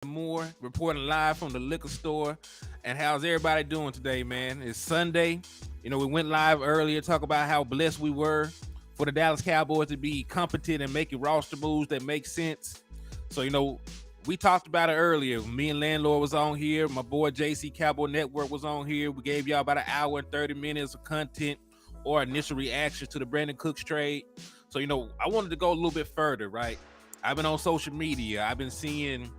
Hennythemoor, reporting live from the liquor store. And how's everybody doing today, man? It's Sunday. We went live earlier, talk about how blessed we were for the Dallas Cowboys to be competent and making roster moves that make sense. So, we talked about it earlier. Me and Landlord was on here. My boy JC Cowboy Network was on here. We gave y'all about an hour and 30 minutes of content or initial reactions to the Brandin Cooks trade. So, I wanted to go a little bit further, right? I've been on social media. I've been seeing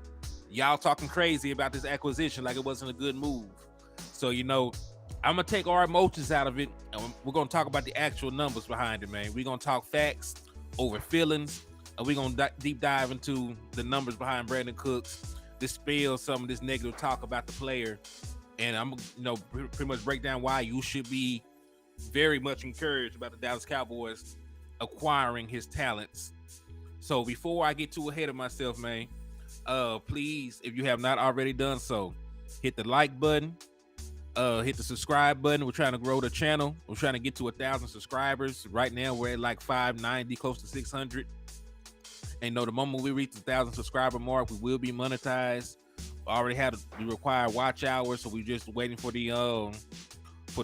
y'all talking crazy about this acquisition like it wasn't a good move. So, I'm going to take our emotions out of it, and we're going to talk about the actual numbers behind it, man. We're going to talk facts over feelings, and we're going to deep dive into the numbers behind Brandin Cooks, dispel some of this negative talk about the player, and I'm pretty much break down why you should be very much encouraged about the Dallas Cowboys acquiring his talents. So before I get too ahead of myself, man, please, if you have not already done so, hit the like button, hit the subscribe button. We're trying to grow the channel. We're trying to get to 1,000 subscribers. Right now, we're at like 590, close to 600. And the moment we reach the 1,000 subscriber mark, we will be monetized. We already had the required watch hours, so we're just waiting for the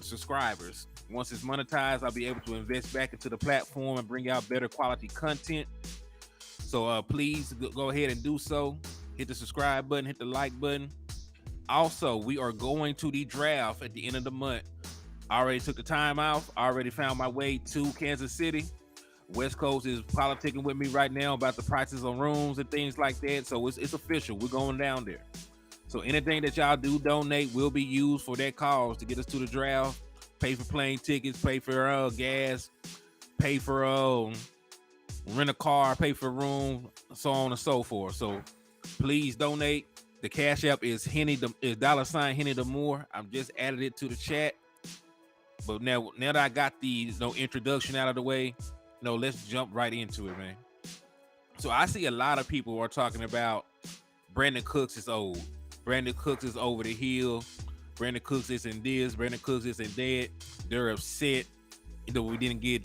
subscribers. Once it's monetized, I'll be able to invest back into the platform and bring out better quality content. So please go ahead and do so. Hit the subscribe button, hit the like button. Also, we are going to the draft at the end of the month. I already took the time out. I already found my way to Kansas City. West Coast is politicking with me right now about the prices on rooms and things like that. So it's official. We're going down there. So anything that y'all do donate will be used for that cause to get us to the draft. Pay for plane tickets, pay for gas, pay for rent a car, pay for room, so on and so forth. So please donate. The Cash App is $Hennythemoor. I've just added it to the chat. But now that I got the introduction out of the way, let's jump right into it, man. So I see a lot of people are talking about Brandin Cooks is old. Brandin Cooks is over the hill. Brandin Cooks isn't this. Brandin Cooks isn't that. They're upset that we didn't get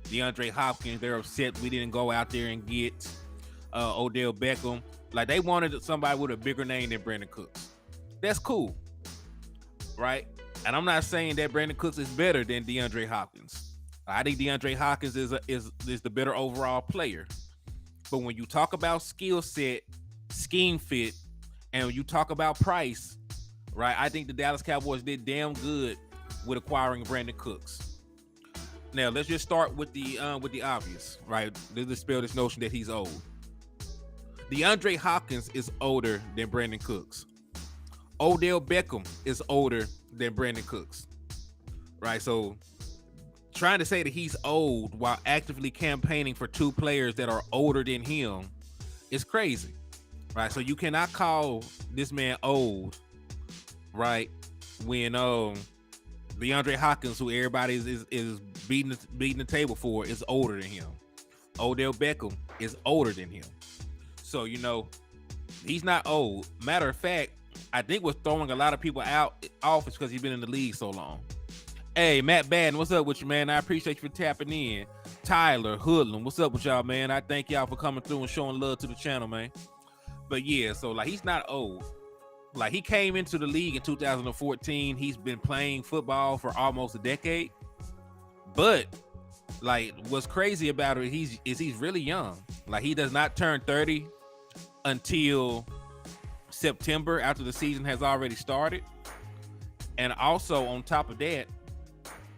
DeAndre Hopkins. They're upset we didn't go out there and get Odell Beckham. Like, they wanted somebody with a bigger name than Brandin Cooks. That's cool, right? And I'm not saying that Brandin Cooks is better than DeAndre Hopkins. I think DeAndre Hopkins is the better overall player. But when you talk about skill set, scheme fit, and when you talk about price, right, I think the Dallas Cowboys did damn good with acquiring Brandin Cooks. Now, let's just start with the obvious, right? Let's dispel this notion that he's old. DeAndre Hopkins is older than Brandin Cooks. Odell Beckham is older than Brandin Cooks, right? So trying to say that he's old while actively campaigning for two players that are older than him is crazy, right? So you cannot call this man old, right, when DeAndre Hopkins, who everybody is beating the table for, is older than him. Odell Beckham is older than him. So, he's not old. Matter of fact, I think what's throwing a lot of people off is because he's been in the league so long. Hey, Matt Baden, what's up with you, man? I appreciate you for tapping in. Tyler, Hoodlum, what's up with y'all, man? I thank y'all for coming through and showing love to the channel, man. But yeah, so he's not old. Like, he came into the league in 2014. He's been playing football for almost a decade. But what's crazy about it, he's really young. Like, he does not turn 30 until September, after the season has already started. And also on top of that,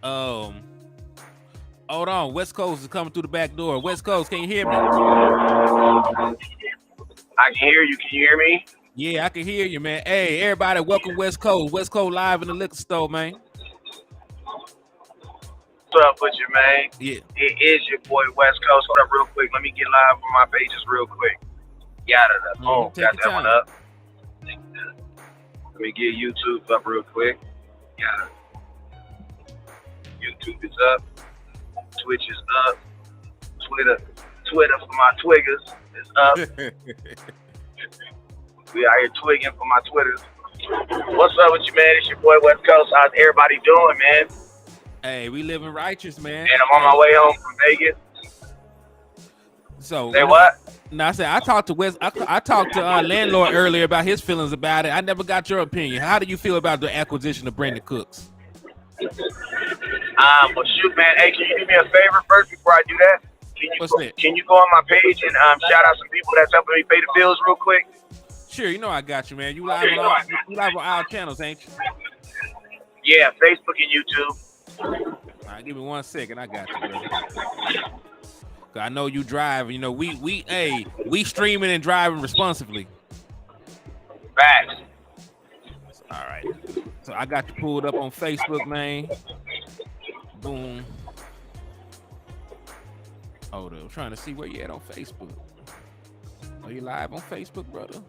hold on, West Coast is coming through the back door. West Coast, can you hear me? I can hear you. Can you hear me? Yeah, I can hear you, man. Hey, everybody, welcome West Coast. West Coast live in the liquor store, man. What's up with you, man? Yeah. It is your boy West Coast. Hold up real quick. Let me get live on my pages real quick. Got that one up. Let me get YouTube up real quick. Got it. YouTube is up. Twitch is up. Twitter for my Twiggers is up. We out here twigging for my Twitters. What's up with you, man? It's your boy West Coast. How's everybody doing, man? Hey, we living righteous, man. And I'm on my way home from Vegas. So Say what? no, I said I talked to Wes. I talked to landlord earlier about his feelings about it. I never got your opinion. How do you feel about the acquisition of Brandin Cooks? Well, shoot, man. Hey, can you do me a favor first before I do that? What's that? Can you go on my page and shout out some people that's helping me pay the bills real quick? Sure, you know I got you, man. You live on our channels, ain't you? Yeah, Facebook and YouTube. All right, give me 1 second. I got you, brother. I know you drive. You know we streaming and driving responsibly. Facts. All right. So I got you pulled up on Facebook, man. Boom. Hold up. I'm trying to see where you at on Facebook. Are you live on Facebook, brother?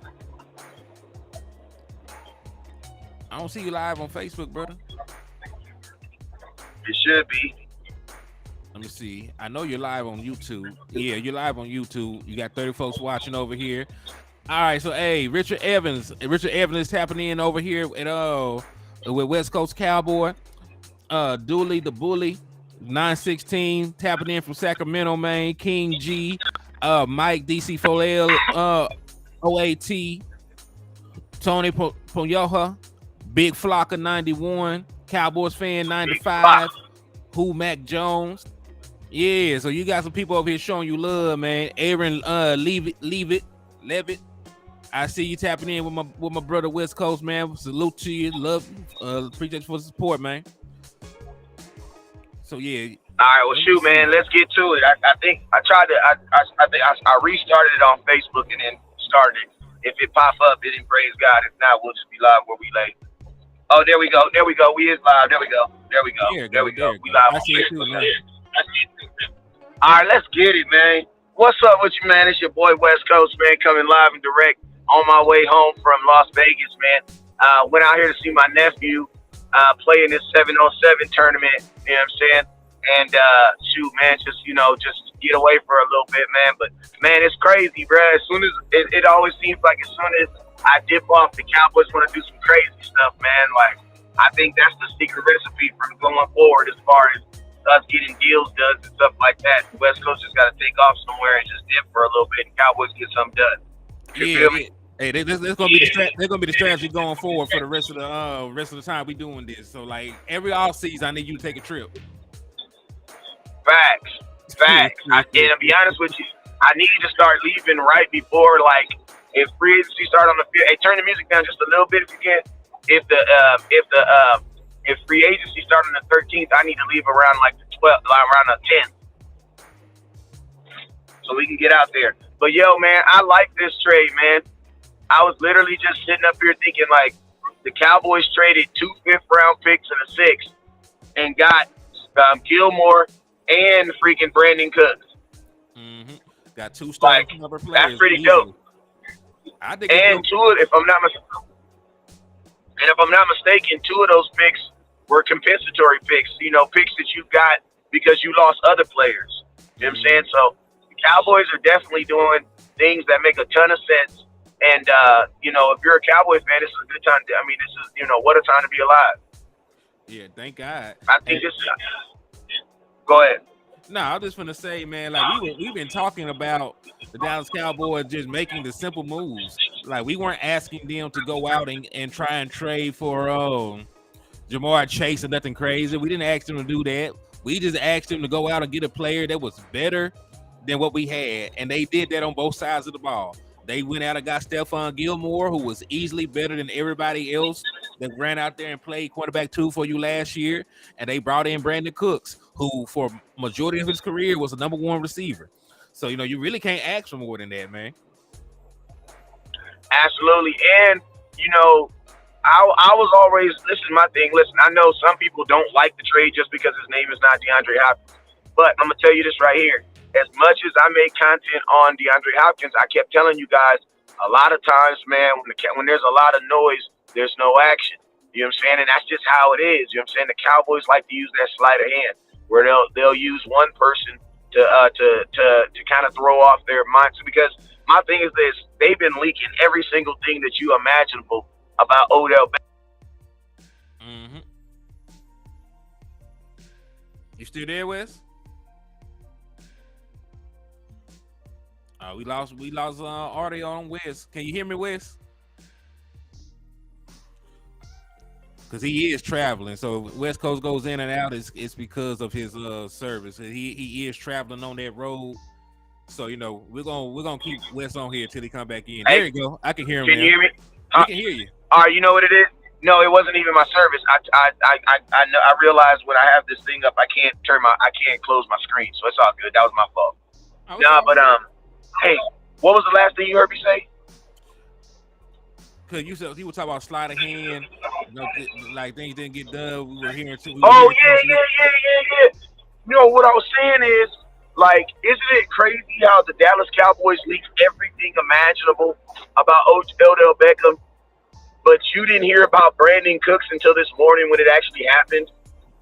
I don't see you live on Facebook, brother. It should be. Let me see. I know you're live on YouTube. Yeah, you're live on YouTube. You got 30 folks watching over here. All right, so hey, Richard Evans is tapping in over here at with West Coast Cowboy. Dooley the Bully, 916 tapping in from Sacramento, man. King G, Mike DC Folel, OAT, Tony Poyoha, Big Flocker 91, Cowboys fan 95, Who Mac Jones. Yeah, so you got some people over here showing you love, man. Aaron, Levitt. I see you tapping in with my brother West Coast, man. Salute to you, love, appreciate you for the support, man. So yeah. All right, well, shoot, man, let's get to it. I think I tried to. I restarted it on Facebook and then started it. If it pop up, it didn't, praise God. If not, we'll just be live where we lay. Oh, there we go. We is live. There we go. We live on Facebook. All right, let's get it, man. What's up with you, man? It's your boy West Coast, man, coming live and direct on my way home from Las Vegas, man. Went out here to see my nephew play in this 7-on-7 tournament, you know what I'm saying? And shoot, man, just get away for a little bit, man. But man, it's crazy, bro. As soon as it always seems like as soon as I dip off, the Cowboys want to do some crazy stuff, man. Like I think that's the secret recipe from going forward as far as us getting deals done and stuff like that. The West Coast just got to take off somewhere and just dip for a little bit, and Cowboys get something done. You feel me? Hey, there's gonna be the strategy going forward for the rest of the time we doing this. So like every off season, I need you to take a trip. Facts. And to be honest with you, I need to start leaving right before, like, if free agency start on the field. Hey, turn the music down just a little bit if you can. If free agency start on the 13th, I need to leave around like the 12th, around the 10th, so we can get out there. But yo, man, I like this trade, man. I was literally just sitting up here thinking, like, the Cowboys traded 2 fifth-round picks and a 6th and got Gilmore and freaking Brandin Cooks. Mm-hmm. Got 2 starting number players. That's pretty dope. I think and if I'm not mistaken, 2 of those picks were compensatory picks. Picks that you got because you lost other players. You know what I'm saying? So the Cowboys are definitely doing things that make a ton of sense. And if you're a Cowboys fan, this is a good time. This is what a time to be alive. Yeah, thank God. I think this is. Go ahead. No, I'm just gonna say, man, like we've been talking about the Dallas Cowboys just making the simple moves. Like we weren't asking them to go out and try and trade for Jamar Chase or nothing crazy. We didn't ask them to do that. We just asked them to go out and get a player that was better than what we had, and they did that on both sides of the ball. They went out and got Stephon Gilmore, who was easily better than everybody else that ran out there and played quarterback 2 for you last year. And they brought in Brandin Cooks, who for majority of his career was the number 1 receiver. So, you really can't ask for more than that, man. Absolutely. And, I was always, this is my thing. Listen, I know some people don't like the trade just because his name is not DeAndre Hopkins. But I'm going to tell you this right here. As much as I made content on DeAndre Hopkins, I kept telling you guys a lot of times, man, when there's a lot of noise, there's no action. You know what I'm saying? And that's just how it is. You know what I'm saying? The Cowboys like to use that sleight of hand where they'll use one person to kind of throw off their minds. Because my thing is this, they've been leaking every single thing that you imaginable about Odell Beckham. Mm-hmm. You still there, Wes? We lost audio on Wes. Can you hear me, Wes? Because he is traveling. So if West Coast goes in and out, it's because of his service. He is traveling on that road. So we're gonna keep Wes on here till he come back in. There Hey, you go. I can hear him can you now. hear me? We can hear you. All right, you know what it is? No, it wasn't even my service. I know. I realized when I have this thing up, I can't close my screen, so it's all good. That was my fault. Oh, it's Nah, all but good. hey, what was the last thing you heard me say? Cause you said he was talking about sleight of hand, like things didn't get done. We were hearing too. We were Oh hearing things. yeah. You know what I was saying is, like, isn't it crazy how the Dallas Cowboys leaked everything imaginable about Odell Beckham, but you didn't hear about Brandin Cooks until this morning when it actually happened?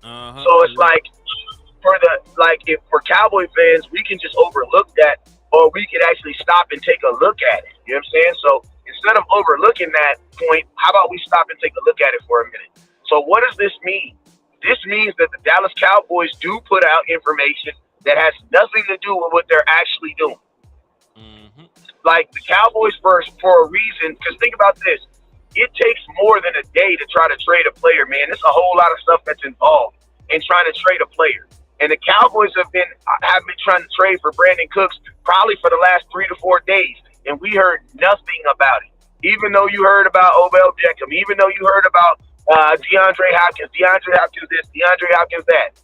So it's like if for Cowboy fans, we can just overlook that, or we could actually stop and take a look at it. You know what I'm saying? So instead of overlooking that point, how about we stop and take a look at it for a minute? So what does this mean? This means that the Dallas Cowboys do put out information that has nothing to do with what they're actually doing. Mm-hmm. Like the Cowboys first for a reason, because think about this. It takes more than a day to try to trade a player, man. There's a whole lot of stuff that's involved in trying to trade a player. And the Cowboys have been trying to trade for Brandin Cooks probably for the last 3 to 4 days, and we heard nothing about it. Even though you heard about Odell Beckham, even though you heard about DeAndre Hopkins this, DeAndre Hopkins that.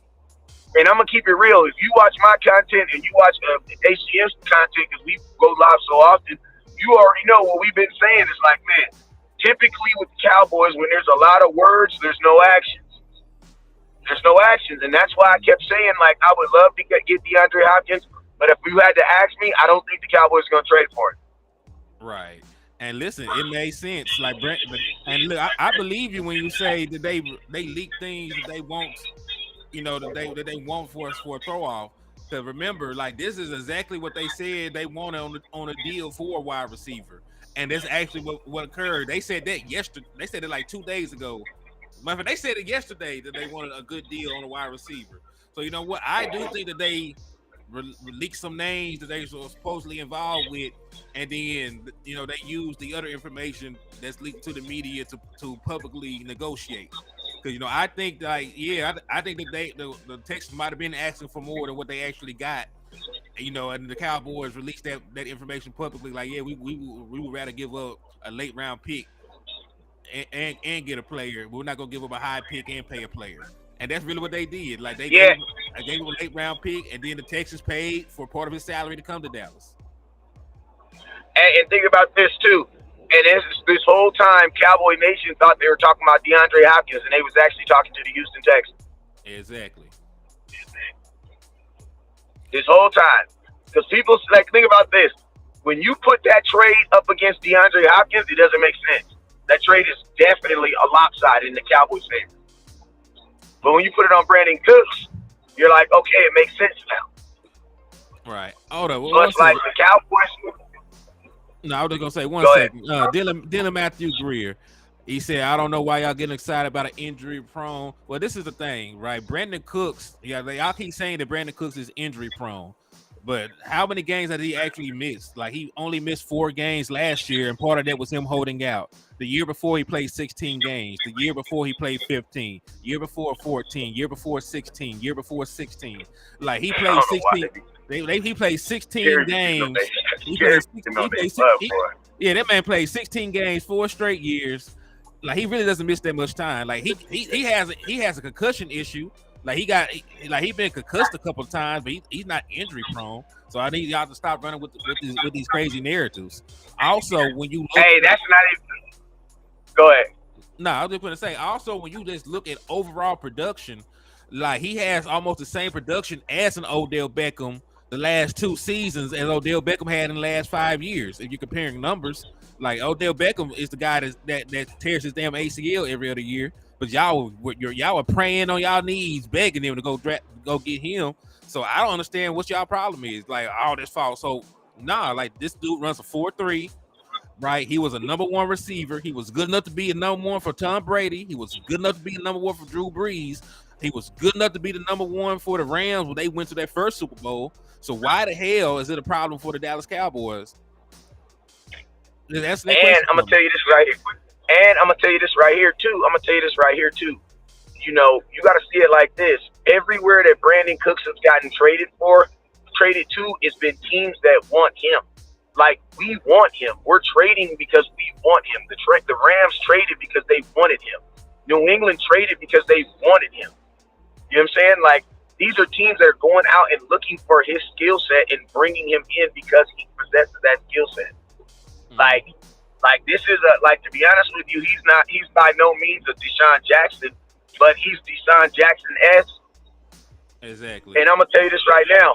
And I'm gonna keep it real. If you watch my content and you watch HCM's content, because we go live so often, you already know what we've been saying. Is like, man, typically with the Cowboys, when there's a lot of words, there's no actions. There's no actions, and that's why I kept saying, like, I would love to get DeAndre Hopkins, but if you had to ask me, I don't think the Cowboys are gonna trade for it. Right. And listen, it made sense. Like Brent, and look, I believe you when you say that they leak things that they want, that they want for us for a throw off. Because remember, like this is exactly what they said they wanted on a deal for a wide receiver, and that's actually what occurred. They said that yesterday. They said it like 2 days ago. They said it yesterday that they wanted a good deal on a wide receiver. So you know what? I do think that they leaked some names that they were supposedly involved with, and then they used the other information that's leaked to the media to publicly negotiate. Because I think I think that the Texans might have been asking for more than what they actually got. And the Cowboys released that information publicly. Like, yeah, we would rather give up a late round pick and get a player. We're not gonna give up a high pick and pay a player. And that's really what they did. Like they gave him a late round pick, and then the Texans paid for part of his salary to come to Dallas. And think about this too. And this whole time, Cowboy Nation thought they were talking about DeAndre Hopkins, and they was actually talking to the Houston Texans. Exactly. This whole time, because people think about this. When you put that trade up against DeAndre Hopkins, it doesn't make sense. That trade is definitely a lopsided in the Cowboys' favor. But when you put it on Brandin Cooks, you're like, okay, it makes sense now. Right. Hold on. So it's like the Cowboys. No, I was just gonna say one second. Dylan Matthew Greer, he said, I don't know why y'all getting excited about an injury prone. Well, this is the thing, right? Brandin Cooks, y'all keep saying that Brandin Cooks is injury prone. But how many games has he actually missed? Like, he only missed 4 games last year, and part of that was him holding out. The year before, he played 16 games. The year before, he played 15. Year before, 14. Year before, 16. Year before, 16. Like, he played 16. He played 16 games. That man played 16 games 4 straight years. Like, he really doesn't miss that much time. Like, he has a concussion issue. Like he been concussed a couple of times, but he's not injury prone. So I need y'all to stop running with these crazy narratives. Also, when you look, that's not even. Go ahead. No, I was just gonna say. Also, when you just look at overall production, like he has almost the same production as an Odell Beckham the last 2 seasons as Odell Beckham had in the last 5 years. If you're comparing numbers, like Odell Beckham is the guy that tears his damn ACL every other year. But y'all were praying on y'all knees, begging him to go get him. So I don't understand what y'all problem is. Like, all this fault. So like this dude runs a 4.3, right? He was a number 1 receiver. He was good enough to be a number 1 for Tom Brady. He was good enough to be a number 1 for Drew Brees. He was good enough to be the number one for the Rams when they went to their first Super Bowl. So why the hell is it a problem for the Dallas Cowboys? That's the And question. I'm gonna tell you this right here. And I'm gonna tell you this right here too. You know, you got to see it like this. Everywhere that Brandin Cooks has gotten traded to, it's been teams that want him. Like, we want him. We're trading because we want him. The Rams traded because they wanted him. New England traded because they wanted him. You know what I'm saying? Like, these are teams that are going out and looking for his skill set and bringing him in because he possesses that skill set. Like this is to be honest with you, he's by no means a Deshaun Jackson, but he's Deshaun Jackson-esque. Exactly. And I'm gonna tell you this right now.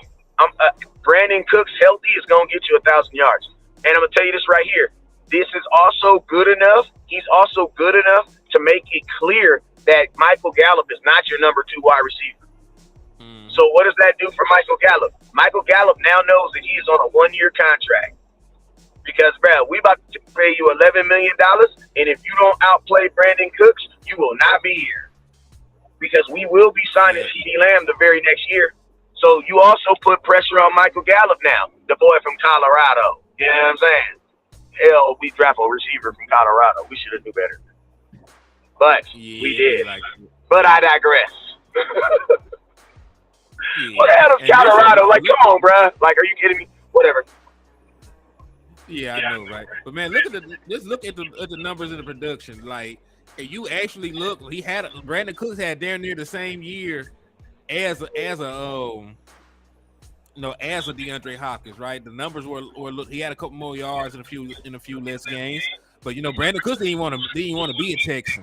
Brandin Cooks healthy is gonna get you 1,000 yards. And I'm gonna tell you this right here. This is also good enough. He's also good enough to make it clear that Michael Gallup is not your number 2 wide receiver. So what does that do for Michael Gallup? Michael Gallup now knows that he's on a 1-year contract. Because, bro, we about to pay you $11 million, and if you don't outplay Brandin Cooks, you will not be here. Because we will be signing CeeDee Lamb the very next year. So you also put pressure on Michael Gallup now, the boy from Colorado. You know what I'm saying? Hell, we draft a receiver from Colorado. We should have knew better. But we did. But I digress. What the hell is Colorado? Like, come on, bro. Like, are you kidding me? Whatever. Yeah, I know, right? But man, let's look at the numbers in the production. Like, if you actually look, Brandin Cooks had damn near the same year as a DeAndre Hopkins, right? The numbers were he had a couple more yards in a few less games, but Brandin Cooks didn't want to be a Texan.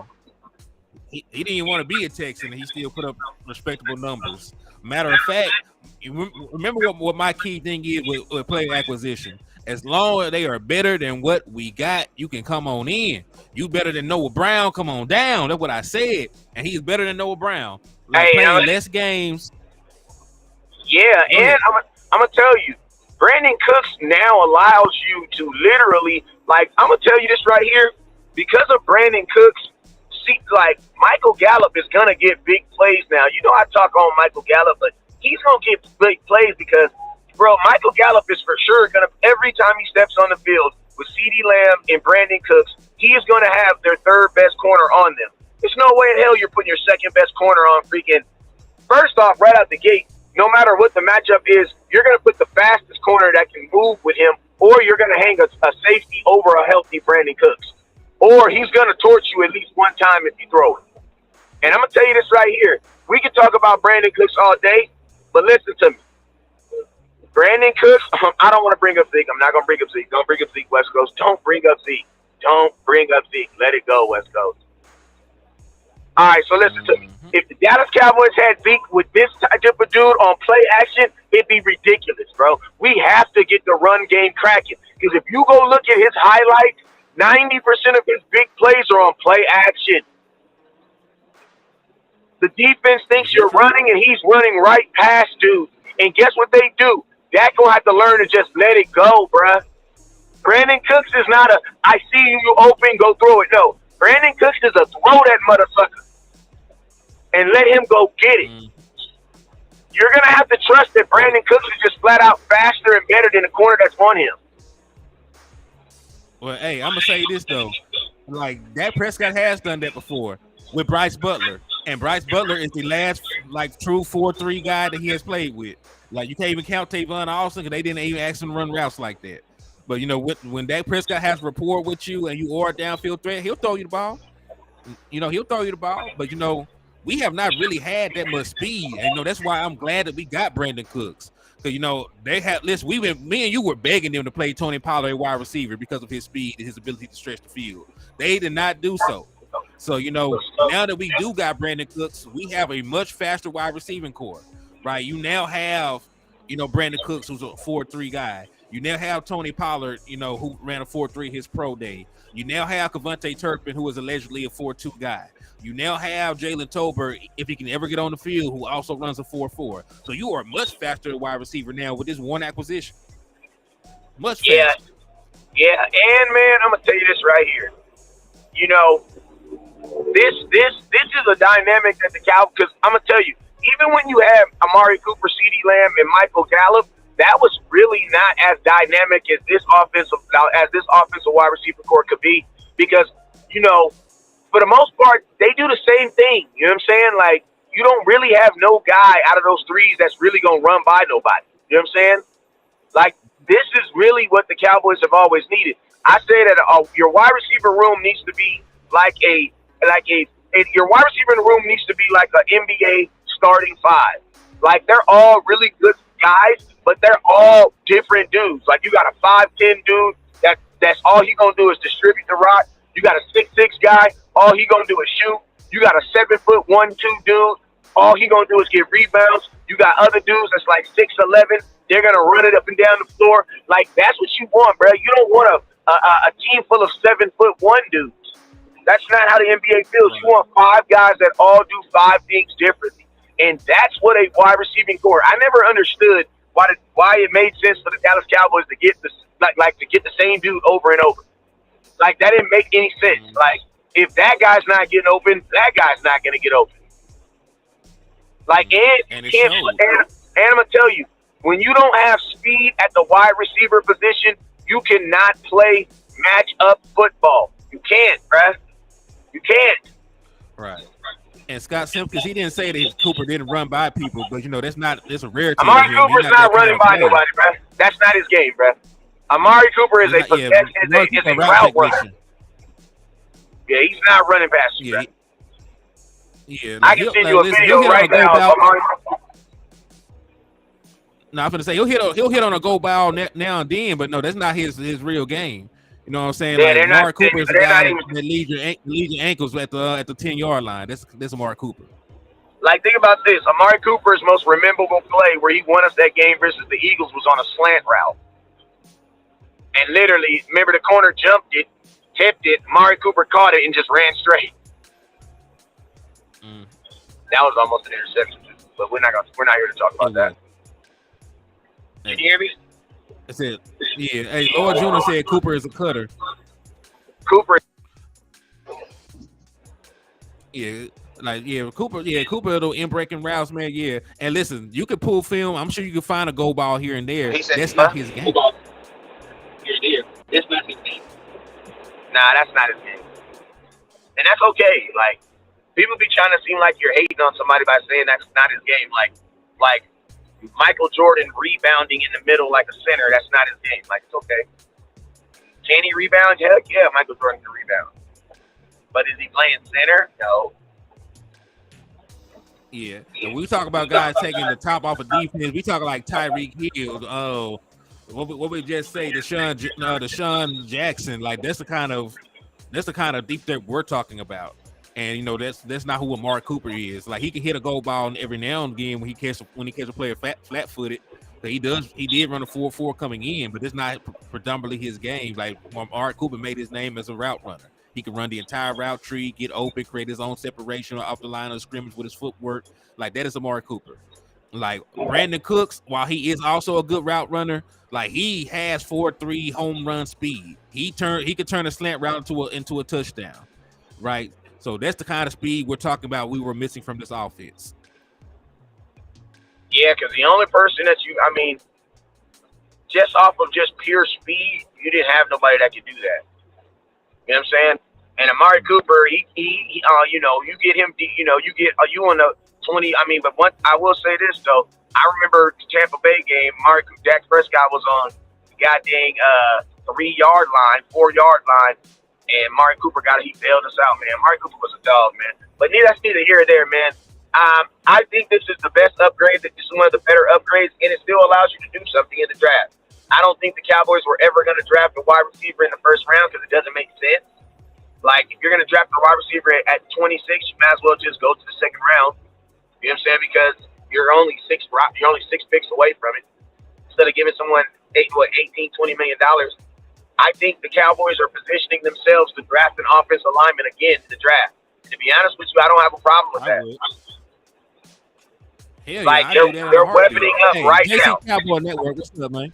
He didn't even want to be a Texan, and he still put up respectable numbers. Matter of fact, you remember what my key thing is with player acquisition. As long as they are better than what we got, you can come on in. You better than Noah Brown, come on down. That's what I said. And he's better than Noah Brown. Playing less games. Yeah, and I'm going to tell you, Brandin Cooks now allows you to literally, I'm going to tell you this right here. Because of Brandin Cooks, Michael Gallup is going to get big plays now. You know I talk on Michael Gallup, but he's going to get big plays because bro, Michael Gallup is for sure going to, every time he steps on the field with CeeDee Lamb and Brandin Cooks, he is going to have their third best corner on them. There's no way in hell you're putting your second best corner on freaking, first off, right out the gate, no matter what the matchup is, you're going to put the fastest corner that can move with him, or you're going to hang a safety over a healthy Brandin Cooks. Or he's going to torch you at least one time if you throw it. And I'm going to tell you this right here. We can talk about Brandin Cooks all day, but listen to me. Brandin Cooks, I don't want to bring up Zeke. I'm not going to bring up Zeke. Don't bring up Zeke, West Coast. Don't bring up Zeke. Don't bring up Zeke. Let it go, West Coast. All right, so listen to me. If the Dallas Cowboys had Zeke with this type of dude on play action, it'd be ridiculous, bro. We have to get the run game cracking. Because if you go look at his highlights, 90% of his big plays are on play action. The defense thinks you're running, and he's running right past dude. And guess what they do? Dak gonna have to learn to just let it go, bruh. Brandin Cooks is not a, I see you open, go throw it. No. Brandin Cooks is a throw that motherfucker. And let him go get it. You're going to have to trust that Brandin Cooks is just flat out faster and better than the corner that's on him. Well, hey, I'm going to say this, though. Like, Dak Prescott has done that before with Bryce Butler. And Bryce Butler is the last, true 4-3 guy that he has played with. Like, you can't even count Tavon Austin because they didn't even ask him to run routes like that. But, when Dak Prescott has rapport with you and you are a downfield threat, he'll throw you the ball. He'll throw you the ball. But, we have not really had that much speed. And, that's why I'm glad that we got Brandin Cooks. Because, they had, listen, me and you were begging them to play Tony Pollard wide receiver because of his speed and his ability to stretch the field. They did not do so. So, now that we do got Brandin Cooks, we have a much faster wide receiving core, right? You now have, Brandin Cooks, who's a 4-3 guy. You now have Tony Pollard, who ran a 4-3 his pro day. You now have Kevontae Turpin, who is allegedly a 4-2 guy. You now have Jalen Tolbert, if he can ever get on the field, who also runs a 4-4. So you are much faster wide receiver now with this one acquisition. Much faster. Yeah, and man, I'm gonna tell you this right here. This is a dynamic that the Cowboys. Because I'm gonna tell you, even when you have Amari Cooper, CeeDee Lamb, and Michael Gallup, that was really not as dynamic as this offensive wide receiver core could be. Because for the most part, they do the same thing. You know what I'm saying? Like, you don't really have no guy out of those threes that's really gonna run by nobody. You know what I'm saying? Like, this is really what the Cowboys have always needed. I say that your wide receiver room needs to be your wide receiver room needs to be like an NBA starting five. Like, they're all really good guys, but they're all different dudes. Like, you got a 5'10" dude that's all he gonna do is distribute the rock. You got a 6'6" guy, all he gonna do is shoot. You got a 7'1", 2" dude, all he gonna do is get rebounds. You got other dudes that's like 6'11". They're gonna run it up and down the floor. Like, that's what you want, bro. You don't want a team full of 7'1" dudes. That's not how the NBA feels. You want 5 guys that all do 5 things differently, and that's what a wide receiving core. I never understood why it made sense for the Dallas Cowboys to get the same dude over and over. Like, that didn't make any sense. Like, if that guy's not getting open, that guy's not gonna get open. Like, and I'm gonna tell you, when you don't have speed at the wide receiver position, you cannot play match-up football. You can't, bruh. You can't. Right. And Scott Simpkins, he didn't say that Cooper didn't run by people, but that's a rarity. Amari Cooper's not running by nobody, bruh. That's not his game, bruh. Amari Cooper is a route runner. Yeah, he's not running past you, bruh. Yeah, I can send you a video right now. No, I'm gonna say he'll hit on a go ball now and then, but no, that's not his real game. You know what I'm saying? Yeah, like, Amari Cooper is the guy that leads your ankles at the 10-yard line. That's Amari Cooper. Like, think about this. Amari Cooper's most memorable play where he won us that game versus the Eagles was on a slant route. And literally, remember, the corner jumped it, tipped it, Amari Cooper caught it and just ran straight. That was almost an interception, but we're not here to talk about that. Can you hear me? That's it. Yeah. Hey, Lord Jr. said Cooper is a cutter. Cooper. Cooper will in breaking routes, man. Yeah. And listen, you can pull film. I'm sure you can find a go ball here and there. That's not his game. Here and there. That's not his game. Nah, that's not his game. And that's okay. Like, people be trying to seem like you're hating on somebody by saying that's not his game. Like Michael Jordan rebounding in the middle like a center, that's not his game. Like, it's okay. Can he rebound? Heck yeah, Michael Jordan can rebound. But is he playing center? No. Yeah. And we talk about guys taking the top off of defense. We talk like Tyreek Hill. Oh, what we just say, Deshaun Jackson. Like, that's the kind of deep threat we're talking about. And that's not who Amari Cooper is. Like, he can hit a goal ball every now and again when he catches a player flat-footed. But he did run a 4.4 coming in, but it's not predominantly his game. Like, Amari Cooper made his name as a route runner. He can run the entire route tree, get open, create his own separation off the line of scrimmage with his footwork. Like, that is Amari Cooper. Like, Brandin Cooks, while he is also a good route runner, like, he has 4.3 home run speed. He could turn a slant route into a touchdown, right? So that's the kind of speed we're talking about we were missing from this offense. Yeah, because the only person just off of just pure speed, you didn't have nobody that could do that. You know what I'm saying? And Amari Cooper, you get him, you on the 20. But I will say this though, I remember the Tampa Bay game. Dak Prescott was on the goddamn 3-yard line, 4-yard line. And Amari Cooper he bailed us out, man. Amari Cooper was a dog, man. But that's neither here or there, man. I think this is the best upgrade. This is one of the better upgrades, and it still allows you to do something in the draft. I don't think the Cowboys were ever going to draft a wide receiver in the first round because it doesn't make sense. Like, if you're going to draft a wide receiver at 26, you might as well just go to the second round. You know what I'm saying? Because you're only 6 picks away from it. Instead of giving someone $18, $20 million. I think the Cowboys are positioning themselves to draft an offensive lineman again in the draft. And to be honest with you, I don't have a problem with that. They're weaponing up right now. Cowboy Network, what's up, man?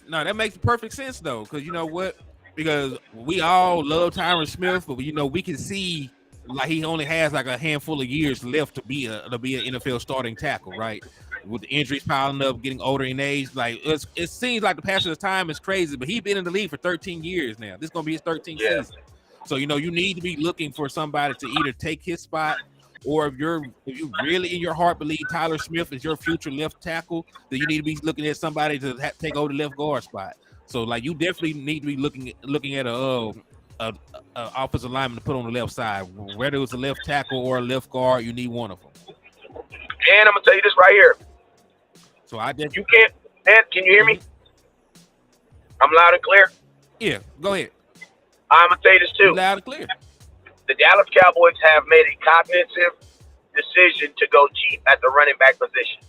No, that makes perfect sense though, because you know what? because we all love Tyron Smith, but we can see like he only has like a handful of years left to be an NFL starting tackle, right? With the injuries piling up, getting older in age, like it seems like the passage of time is crazy. But he's been in the league for 13 years now. This is gonna be his 13th season. So you need to be looking for somebody to either take his spot, or if you really in your heart believe Tyler Smith is your future left tackle, then you need to be looking at somebody to take over the left guard spot. So like you definitely need to be looking at a offensive lineman to put on the left side, whether it's a left tackle or a left guard. You need one of them. And I'm gonna tell you this right here. So I did. You can't. Man, can you hear me? I'm loud and clear. Yeah, go ahead. I'm gonna tell you this too. Loud and clear. The Dallas Cowboys have made a cognitive decision to go cheap at the running back position.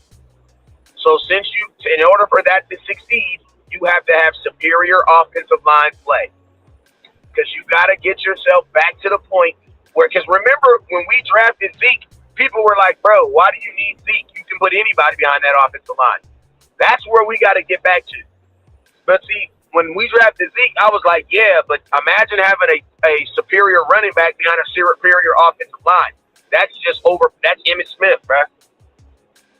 So in order for that to succeed, you have to have superior offensive line play. Because you got to get yourself back to the point where, because remember when we drafted Zeke, people were like, bro, why do you need Zeke? You can put anybody behind that offensive line. That's where we got to get back to. But see, when we drafted Zeke, I was like, yeah, but imagine having a superior running back behind a superior offensive line. That's Emmitt Smith, bro.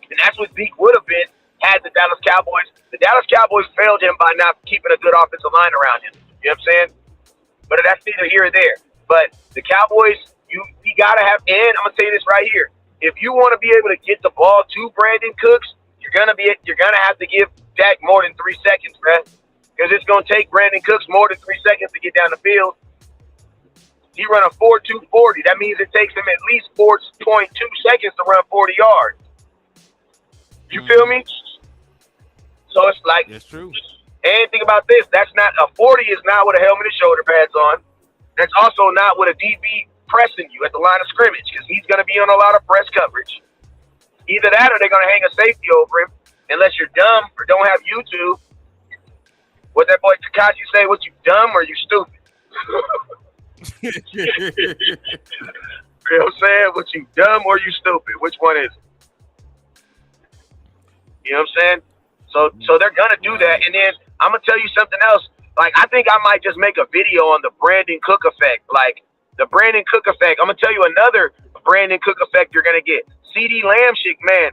And that's what Zeke would have been had the Dallas Cowboys. The Dallas Cowboys failed him by not keeping a good offensive line around him. You know what I'm saying? But that's neither here or there. But the Cowboys, you got to have, and I'm going to tell you this right here. If you want to be able to get the ball to Brandin Cooks, you're gonna have to give Dak more than 3 seconds, bro. Because it's going to take Brandin Cooks more than 3 seconds to get down the field. He run a 4.240. That means it takes him at least 4.2 seconds to run 40 yards. You feel me? So it's like, that's true. And think about this. That's not a 40 is not with a helmet and shoulder pads on. That's also not with a DB pressing you at the line of scrimmage, because he's going to be on a lot of press coverage. Either that or they're going to hang a safety over him, unless you're dumb or don't have YouTube. What that boy Takashi say? What, you dumb or you stupid? You know what I'm saying? What, you dumb or you stupid? Which one is it? You know what I'm saying? So they're gonna do that, and then I'm gonna tell you something else. Like, I think I might just make a video on the Brandin Cook effect. Like, the Brandin Cook effect. I'm gonna tell you another Brandin Cook effect you're gonna get. CD Lamb shit, man.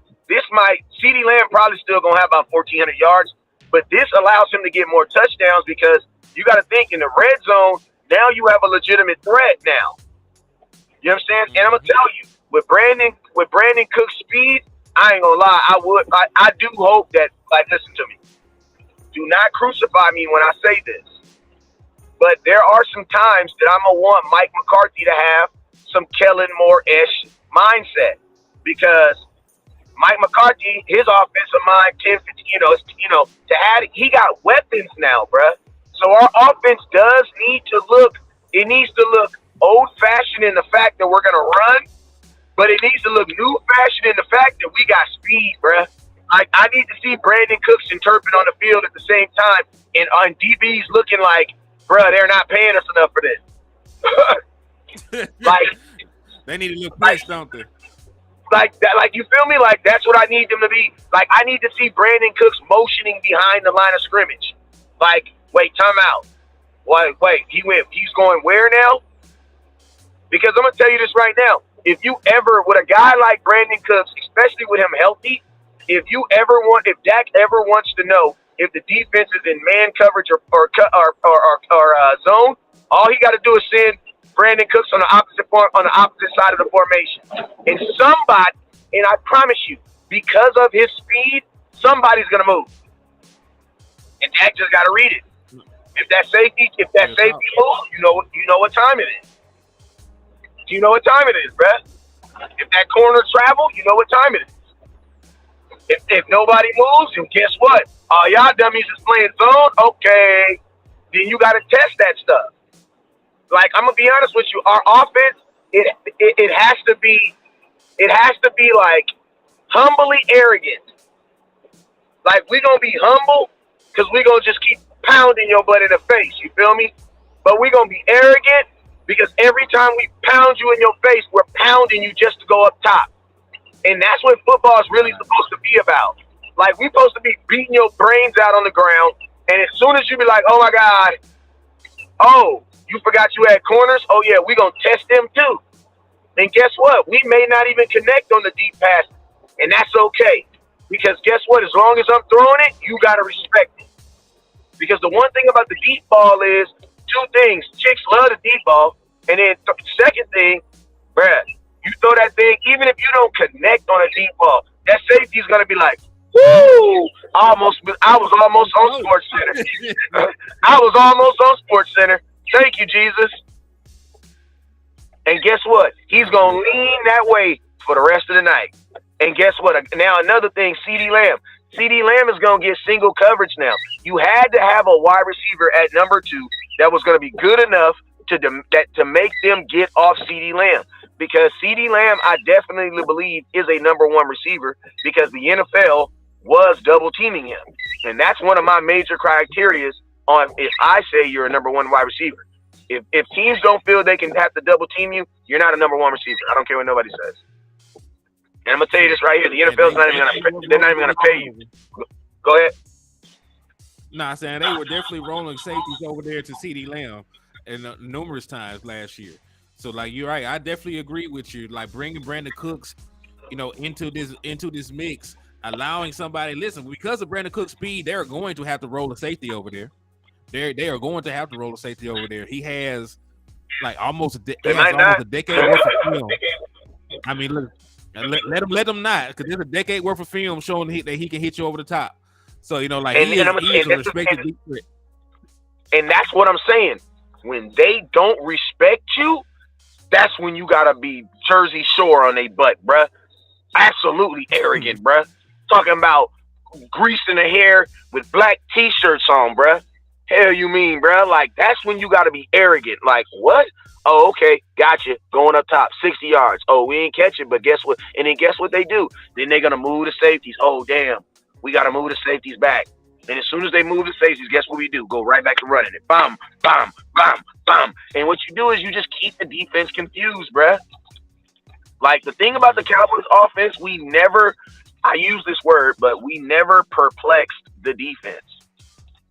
CD Lamb probably still gonna have about 1,400 yards, but this allows him to get more touchdowns because you got to think in the red zone. Now you have a legitimate threat. Now, you know what I'm saying? And I'm gonna tell you, with Brandin Cook's speed, I ain't gonna lie. I do hope that, like, listen to me. Do not crucify me when I say this, but there are some times that I'm gonna want Mike McCarthy to have some Kellen Moore-ish mindset, because Mike McCarthy, his offensive mind, he got weapons now, bruh. So our offense does need to look. It needs to look old-fashioned in the fact that we're gonna run. But it needs to look new-fashioned in the fact that we got speed, bruh. I need to see Brandin Cooks and Turpin on the field at the same time, and on DBs looking like, bruh, they're not paying us enough for this. Like, they need a little push, don't they? Like that, like, you feel me? Like, that's what I need them to be. Like, I need to see Brandin Cooks motioning behind the line of scrimmage. Like, wait, time out. Wait, he's going where now? Because I'm gonna tell you this right now. If with a guy like Brandin Cooks, especially with him healthy, if Dak ever wants to know if the defense is in man coverage or zone, all he got to do is send Brandin Cooks on the opposite side of the formation. And I promise you, because of his speed, somebody's gonna move. And Dak just got to read it. If that safety moves, you know what time it is. Do you know what time it is, bruh? If that corner travel, you know what time it is. If nobody moves, then guess what? Y'all dummies is playing zone. Okay, then you got to test that stuff. Like, I'm gonna be honest with you, our offense, it has to be like humbly arrogant. Like, we gonna be humble because we gonna just keep pounding your butt in the face. You feel me? But we gonna be arrogant because every time we pound you in your face, we're pounding you just to go up top. And that's what football is really supposed to be about. Like, we're supposed to be beating your brains out on the ground, and as soon as you be like, oh my God, Oh, you forgot you had corners? Oh, yeah, we're going to test them too. And guess what? We may not even connect on the deep pass, and that's okay. Because guess what? As long as I'm throwing it, you got to respect it. Because the one thing about the deep ball is two things. Chicks love the deep ball. And then second thing, bruh, you throw that thing, even if you don't connect on a deep ball, that safety is going to be like, woo! I was almost on Sports Center. I was almost on Sports Center. Thank you, Jesus. And guess what? He's going to lean that way for the rest of the night. And guess what? Now another thing, CeeDee Lamb. CeeDee Lamb is going to get single coverage now. You had to have a wide receiver at number 2 that was going to be good enough to make them get off CeeDee Lamb. Because CeeDee Lamb, I definitely believe, is a number 1 receiver because the NFL was double teaming him. And that's one of my major criteria on if I say you're a number 1 wide receiver. If teams don't feel they can have to double team you, you're not a number 1 receiver. I don't care what nobody says. And I'm gonna tell you this right here: the NFL's not even gonna pay you. Go ahead. Nah, saying they were definitely rolling safeties over there to CeeDee Lamb, and numerous times last year. So, like, you're right. I definitely agree with you. Like, bringing Brandin Cooks, into this mix, allowing somebody. Listen, because of Brandin Cooks' speed, they're going to have to roll a safety over there. They are going to have to roll a safety over there. He has like almost a decade worth of film. I mean, look. Let them not, because there's a decade worth of film showing that he can hit you over the top. So he's a respected deep threat. And that's what I'm saying. When they don't respect you, that's when you gotta be Jersey Shore on their butt, bruh. Absolutely arrogant, bruh. Talking about greasing the hair with black t-shirts on, bruh. Hell you mean, bruh? Like, that's when you gotta be arrogant. Like, what? Oh, okay, gotcha. Going up top, 60 yards. Oh, we ain't catch it, but guess what? And then guess what they do? Then they're going to move the safeties. Oh, damn. We got to move the safeties back. And as soon as they move the safeties, guess what we do? Go right back to running it. Bam, bam, bam, bam. And what you do is you just keep the defense confused, bruh. Like, the thing about the Cowboys offense, I use this word, but we never perplexed the defense.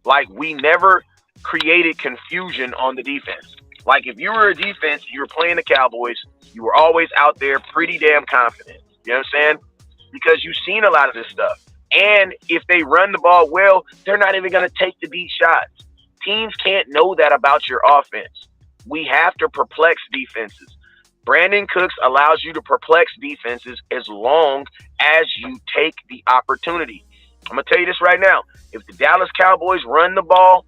Like, we never created confusion on the defense. Like, if you were a defense, you were playing the Cowboys, you were always out there pretty damn confident. You know what I'm saying? Because you've seen a lot of this stuff. And if they run the ball well, they're not even going to take the deep shots. Teams can't know that about your offense. We have to perplex defenses. Brandin Cooks allows you to perplex defenses as long as you take the opportunity. I'm going to tell you this right now. If the Dallas Cowboys run the ball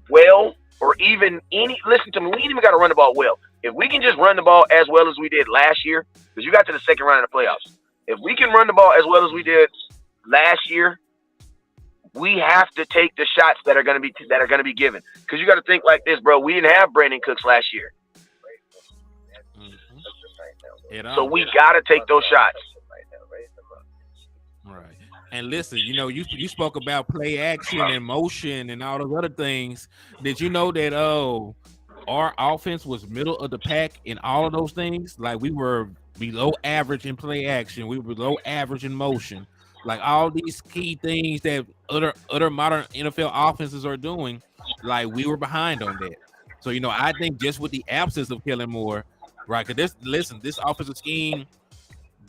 well, or even listen to me, we ain't even got to run the ball well. If we can just run the ball as well as we did last year, because you got to the second round of the playoffs. If we can run the ball as well as we did last year, we have to take the shots that are going to be given. Because you got to think like this, bro. We didn't have Brandin Cooks last year, so we got to take those shots. Right. And listen, you spoke about play action and motion and all those other things. Did you know that our offense was middle of the pack in all of those things? Like, we were below average in play action, we were below average in motion. Like, all these key things that other modern NFL offenses are doing, like, we were behind on that. So I think just with the absence of Kellen Moore, right? Because this offensive scheme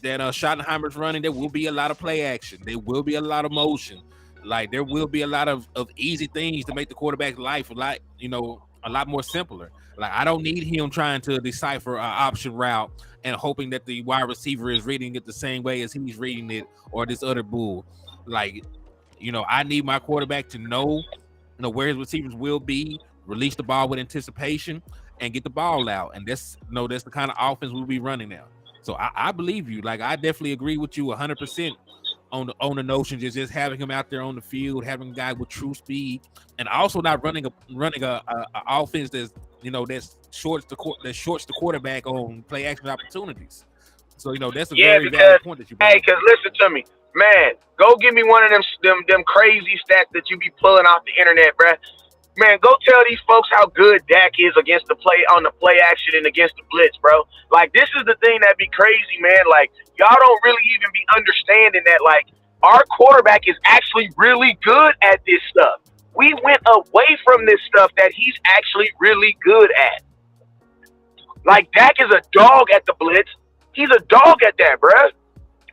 that Schottenheimer's running, there will be a lot of play action. There will be a lot of motion. Like, there will be a lot of easy things to make the quarterback's life a lot more simpler. Like, I don't need him trying to decipher an option route and hoping that the wide receiver is reading it the same way as he's reading it or this other bull. Like, I need my quarterback to know where his receivers will be, release the ball with anticipation, and get the ball out. And that's the kind of offense we'll be running now. So I believe you. Like, I definitely agree with you 100% on the notion just having him out there on the field, having a guy with true speed, and also not running a offense that shorts the quarterback on play action opportunities. So that's a very valid point that you brought. Hey, because listen to me, man. Go give me one of them crazy stats that you be pulling off the internet, bruh. Man, go tell these folks how good Dak is against the play action and against the blitz, bro. Like, this is the thing that be crazy, man. Like, y'all don't really even be understanding that, like, our quarterback is actually really good at this stuff. We went away from this stuff that he's actually really good at. Like, Dak is a dog at the blitz. He's a dog at that, bruh.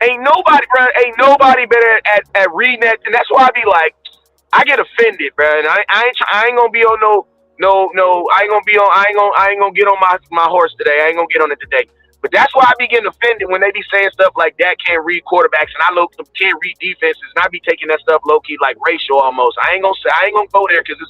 Ain't nobody better at reading that. And that's why I be like, I get offended, bruh. And I ain't gonna be on I ain't gonna get on my horse today. I ain't gonna get on it today. But that's why I be getting offended when they be saying stuff like that can't read quarterbacks and I can't read defenses, and I be taking that stuff low key like racial almost. I ain't gonna go there because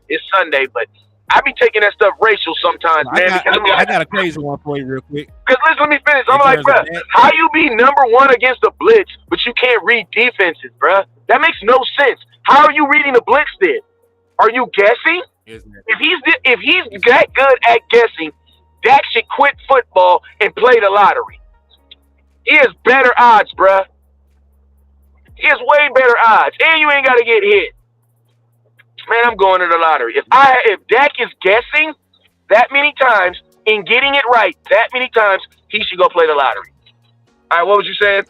it's Sunday, but I be taking that stuff racial sometimes, man. I got a crazy one for you real quick. Because let me finish. I'm like, bro, how you be number one against the blitz, but you can't read defenses, bro? That makes no sense. How are you reading the blitz then? Are you guessing? If he's that good at guessing, Dak should quit football and play the lottery. He has better odds, bro. He has way better odds, and you ain't got to get hit. Man, I'm going to the lottery. If Dak is guessing that many times and getting it right that many times, he should go play the lottery. All right, what was you saying?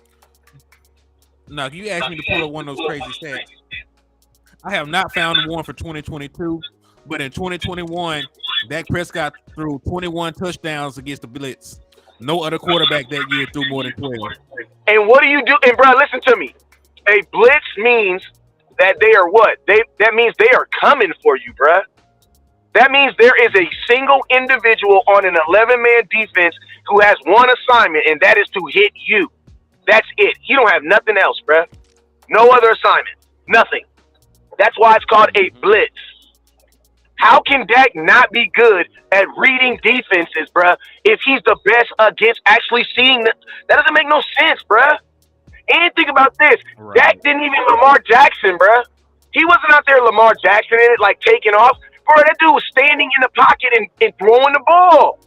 No, you asked me to pull up one of those crazy stats. I have not found one for 2022, but in 2021, Dak Prescott threw 21 touchdowns against the blitz. No other quarterback that year threw more than 12. And what do you do? And, bro, listen to me. A blitz means that they are what? That means they are coming for you, bruh. That means there is a single individual on an 11-man defense who has one assignment, and that is to hit you. That's it. He don't have nothing else, bruh. No other assignment. Nothing. That's why it's called a blitz. How can Dak not be good at reading defenses, bruh, if he's the best against actually seeing that? That doesn't make no sense, bruh. And think about this. Right. Dak didn't even Lamar Jackson, bruh. He wasn't out there Lamar Jackson in it, like taking off. Bro, that dude was standing in the pocket and throwing the ball.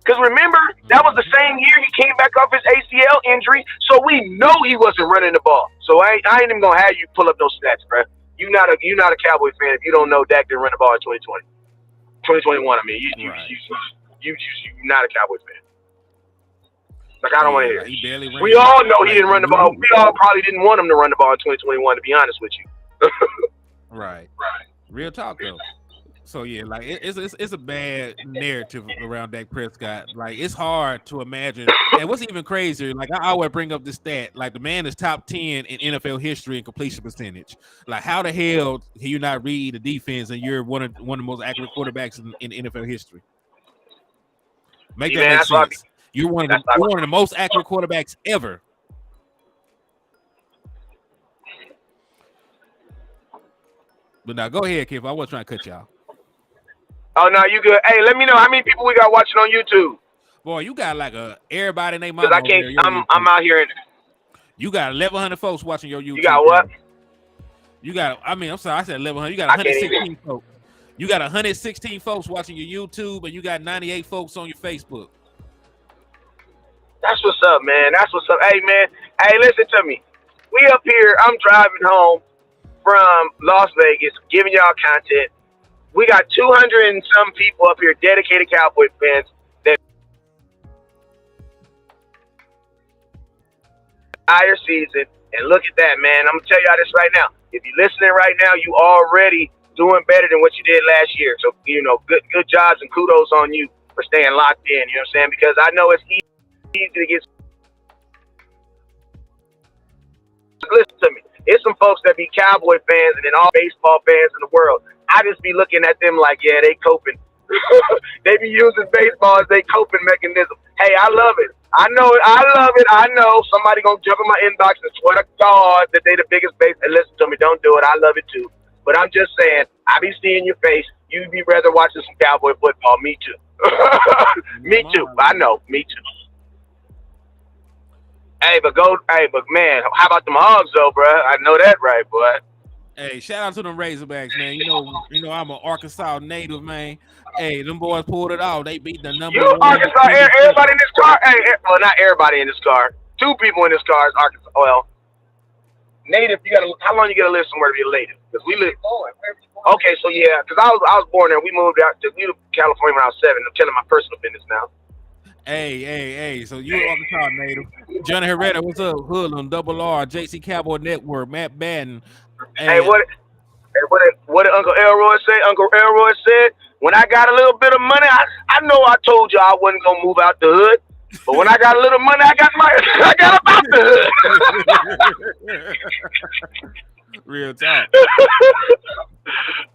Because remember, that was the same year he came back off his ACL injury, so we know he wasn't running the ball. So I ain't even going to have you pull up those stats, bruh. You're not a Cowboys fan if you don't know Dak didn't run the ball in 2020. 2021, I mean. You're not a Cowboys fan. Like, I don't want to hear it. We all know he didn't run the ball. We all probably didn't want him to run the ball in 2021, to be honest with you. Right. Real talk, though. So, yeah, like, it's a bad narrative around Dak Prescott. Like, it's hard to imagine. And what's even crazier, like, I always bring up this stat. Like, the man is top 10 in NFL history in completion percentage. Like, how the hell can you not read the defense and you're one of the most accurate quarterbacks in NFL history? Make that make sense. You're one of the most accurate quarterbacks ever. But now, go ahead, Kev. I wasn't trying to cut y'all. Oh, no, you good. Hey, let me know how many people we got watching on YouTube. Boy, you got like everybody named Mama. Because I can't. I'm out here. You got 1,100 folks watching your YouTube. You got what? You got. I mean, I'm sorry. I said 1,100. You got 116 folks. You got 116 folks watching your YouTube, and you got 98 folks on your Facebook. That's what's up, man. That's what's up. Hey, man. Hey, listen to me. We up here. I'm driving home from Las Vegas, giving y'all content. We got 200 and some people up here, dedicated Cowboy fans. That entire season, and look at that, man. I'm gonna tell y'all this right now. If you're listening right now, you already doing better than what you did last year. So good jobs and kudos on you for staying locked in. You know what I'm saying? Because I know it's easy to get. Listen to me. It's some folks that be Cowboy fans and then all baseball fans in the world. I just be looking at them like, yeah, they coping. They be using baseball as their coping mechanism. Hey, I love it. I know it. I love it. I know somebody gonna jump in my inbox and swear to God that they the biggest base. And listen to me, don't do it. I love it too. But I'm just saying, I be seeing your face. You'd be rather watching some Cowboy football. Me too. Me too. I know. Me too. Hey, but man, how about them Hogs though, bro? I know that, right, boy. Hey, shout out to them Razorbacks, man. You know, I'm an Arkansas native, man. Hey, them boys pulled it off. They beat the number one. Arkansas, everybody in this car. Hey, well, not everybody in this car. 2 people in this car is Arkansas. Well, native. How long you gotta live somewhere to be a native? Because we live. Okay, so yeah, because I was born there. We moved out to California when I was 7. I'm telling my personal business now. Hey, so you're Arkansas native. Johnny Herrera, what's up? Hoodlum, Double R, JC Cowboy Network, Matt Batten. Hey, what? And what did Uncle Elroy say? Uncle Elroy said, when I got a little bit of money, I know I told you I wasn't gonna move out the hood. But when I got a little money, I got I got about the hood. Real talk.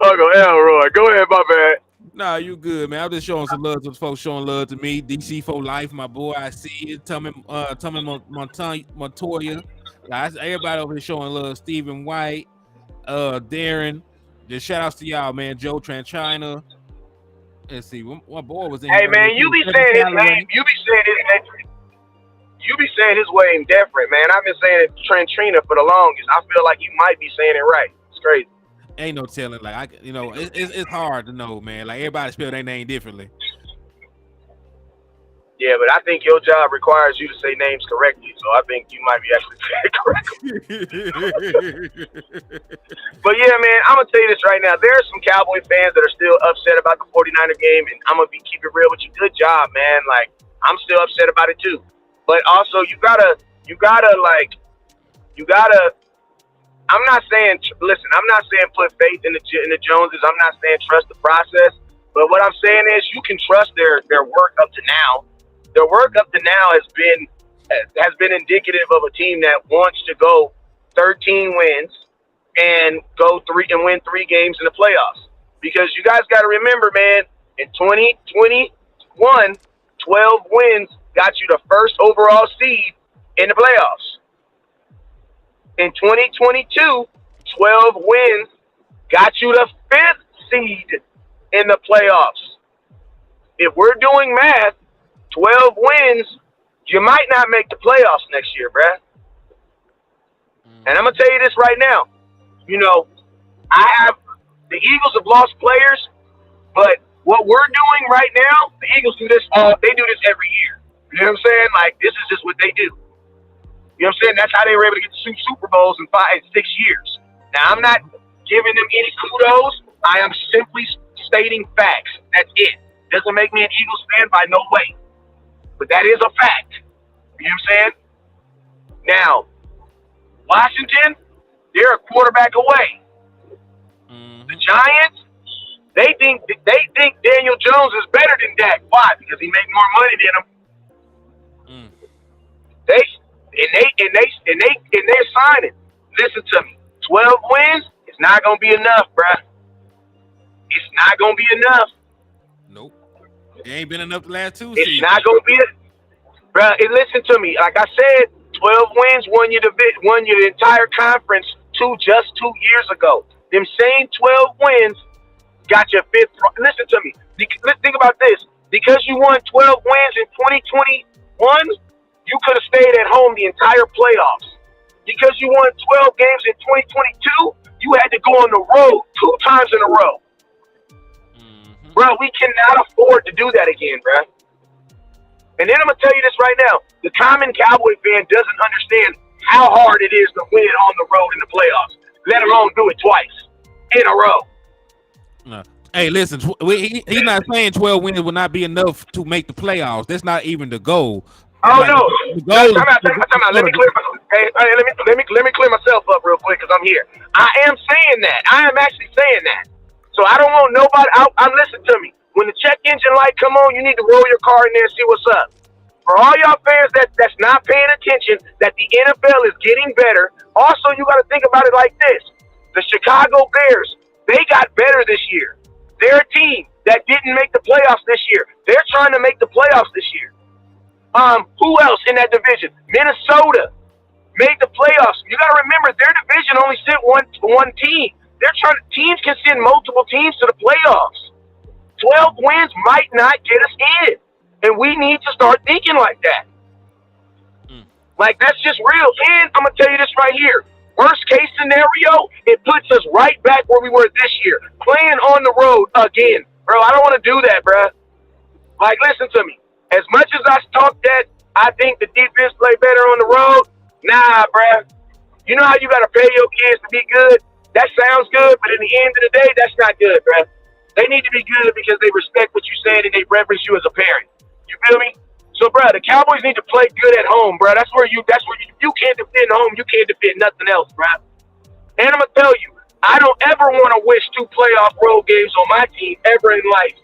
Uncle Elroy, go ahead, my bad. Nah, you good, man. I'm just showing some love to the folks showing love to me. DC for life, my boy. I see it. Tell me Montoya. Everybody over here showing love. Stephen White, Darren. Just shout outs to y'all, man. Joe Tranchina. Let's see. My boy was in. Hey, man, you be saying his name. You be saying his name. You be saying his way different, man. I've been saying it Tranchina for the longest. I feel like you might be saying it right. It's crazy. Ain't no telling. Like it's hard to know, man. Like everybody spell their name differently. Yeah, but I think your job requires you to say names correctly, so I think you might be actually saying it correctly. But yeah, man, I'm gonna tell you this right now. There are some Cowboy fans that are still upset about the 49er game, and I'm gonna keep it real with you. Good job, man. Like I'm still upset about it too. But also, you gotta. I'm not saying put faith in the Joneses. I'm not saying trust the process. But what I'm saying is you can trust their work up to now. Their work up to now has been indicative of a team that wants to go 13 wins and win 3 games in the playoffs. Because you guys got to remember, man, in 2021, 12 wins got you the first overall seed in the playoffs. In 2022, 12 wins got you the 5th seed in the playoffs. If we're doing math, 12 wins, you might not make the playoffs next year, bruh. And I'm going to tell you this right now. You know, the Eagles have lost players, but what we're doing right now, the Eagles do this, they do this every year. You know what I'm saying? Like, this is just what they do. You know what I'm saying? That's how they were able to get 2 Super Bowls in 6 years. Now, I'm not giving them any kudos. I am simply stating facts. That's it. Doesn't make me an Eagles fan by no way. But that is a fact. You know what I'm saying? Now, Washington, they're a quarterback away. The Giants, they think Daniel Jones is better than Dak. Why? Because he makes more money than him. They're signing. Listen to me. 12 wins, it's not gonna be enough, bruh. It's not gonna be enough. Nope. It ain't been enough the last 2 seasons. It's not gonna be it, bruh. And listen to me. Like I said, 12 wins won you the entire conference just 2 years ago. Them same 12 wins got your 5th. Listen to me. Think about this. Because you won 12 wins in 2021, you could have stayed at home the entire playoffs. Because you won 12 games in 2022, you had to go on the road 2 times in a row. Bro, we cannot afford to do that again, bro. And then I'm going to tell you this right now. The common Cowboy fan doesn't understand how hard it is to win on the road in the playoffs, let alone do it twice in a row. No. Hey, listen, he's not saying 12 wins will not be enough to make the playoffs. That's not even the goal. Oh, like, no. Time out. Let me clear myself up real quick because I'm here. I am saying that. I am actually saying that. So I don't want nobody I'm listening to me. When the check engine light come on, you need to roll your car in there and see what's up. For all y'all fans that's not paying attention, that the NFL is getting better, also you got to think about it like this. The Chicago Bears, they got better this year. They're a team that didn't make the playoffs this year. They're trying to make the playoffs this year. Who else in that division? Minnesota made the playoffs. You got to remember, their division only sent one team. Teams can send multiple teams to the playoffs. 12 wins might not get us in. And we need to start thinking like that. Like, that's just real. And I'm going to tell you this right here. Worst case scenario, it puts us right back where we were this year. Playing on the road again. Bro, I don't want to do that, bro. Like, listen to me. As much as I talk that I think the defense play better on the road, nah, bro. You know how you got to pay your kids to be good? That sounds good, but in the end of the day, that's not good, bro. They need to be good because they respect what you're saying and they reverence you as a parent. You feel me? So, bro, the Cowboys need to play good at home, bro. That's where you can't defend home. You can't defend nothing else, bro. And I'm going to tell you, I don't ever want to wish 2 playoff road games on my team ever in life.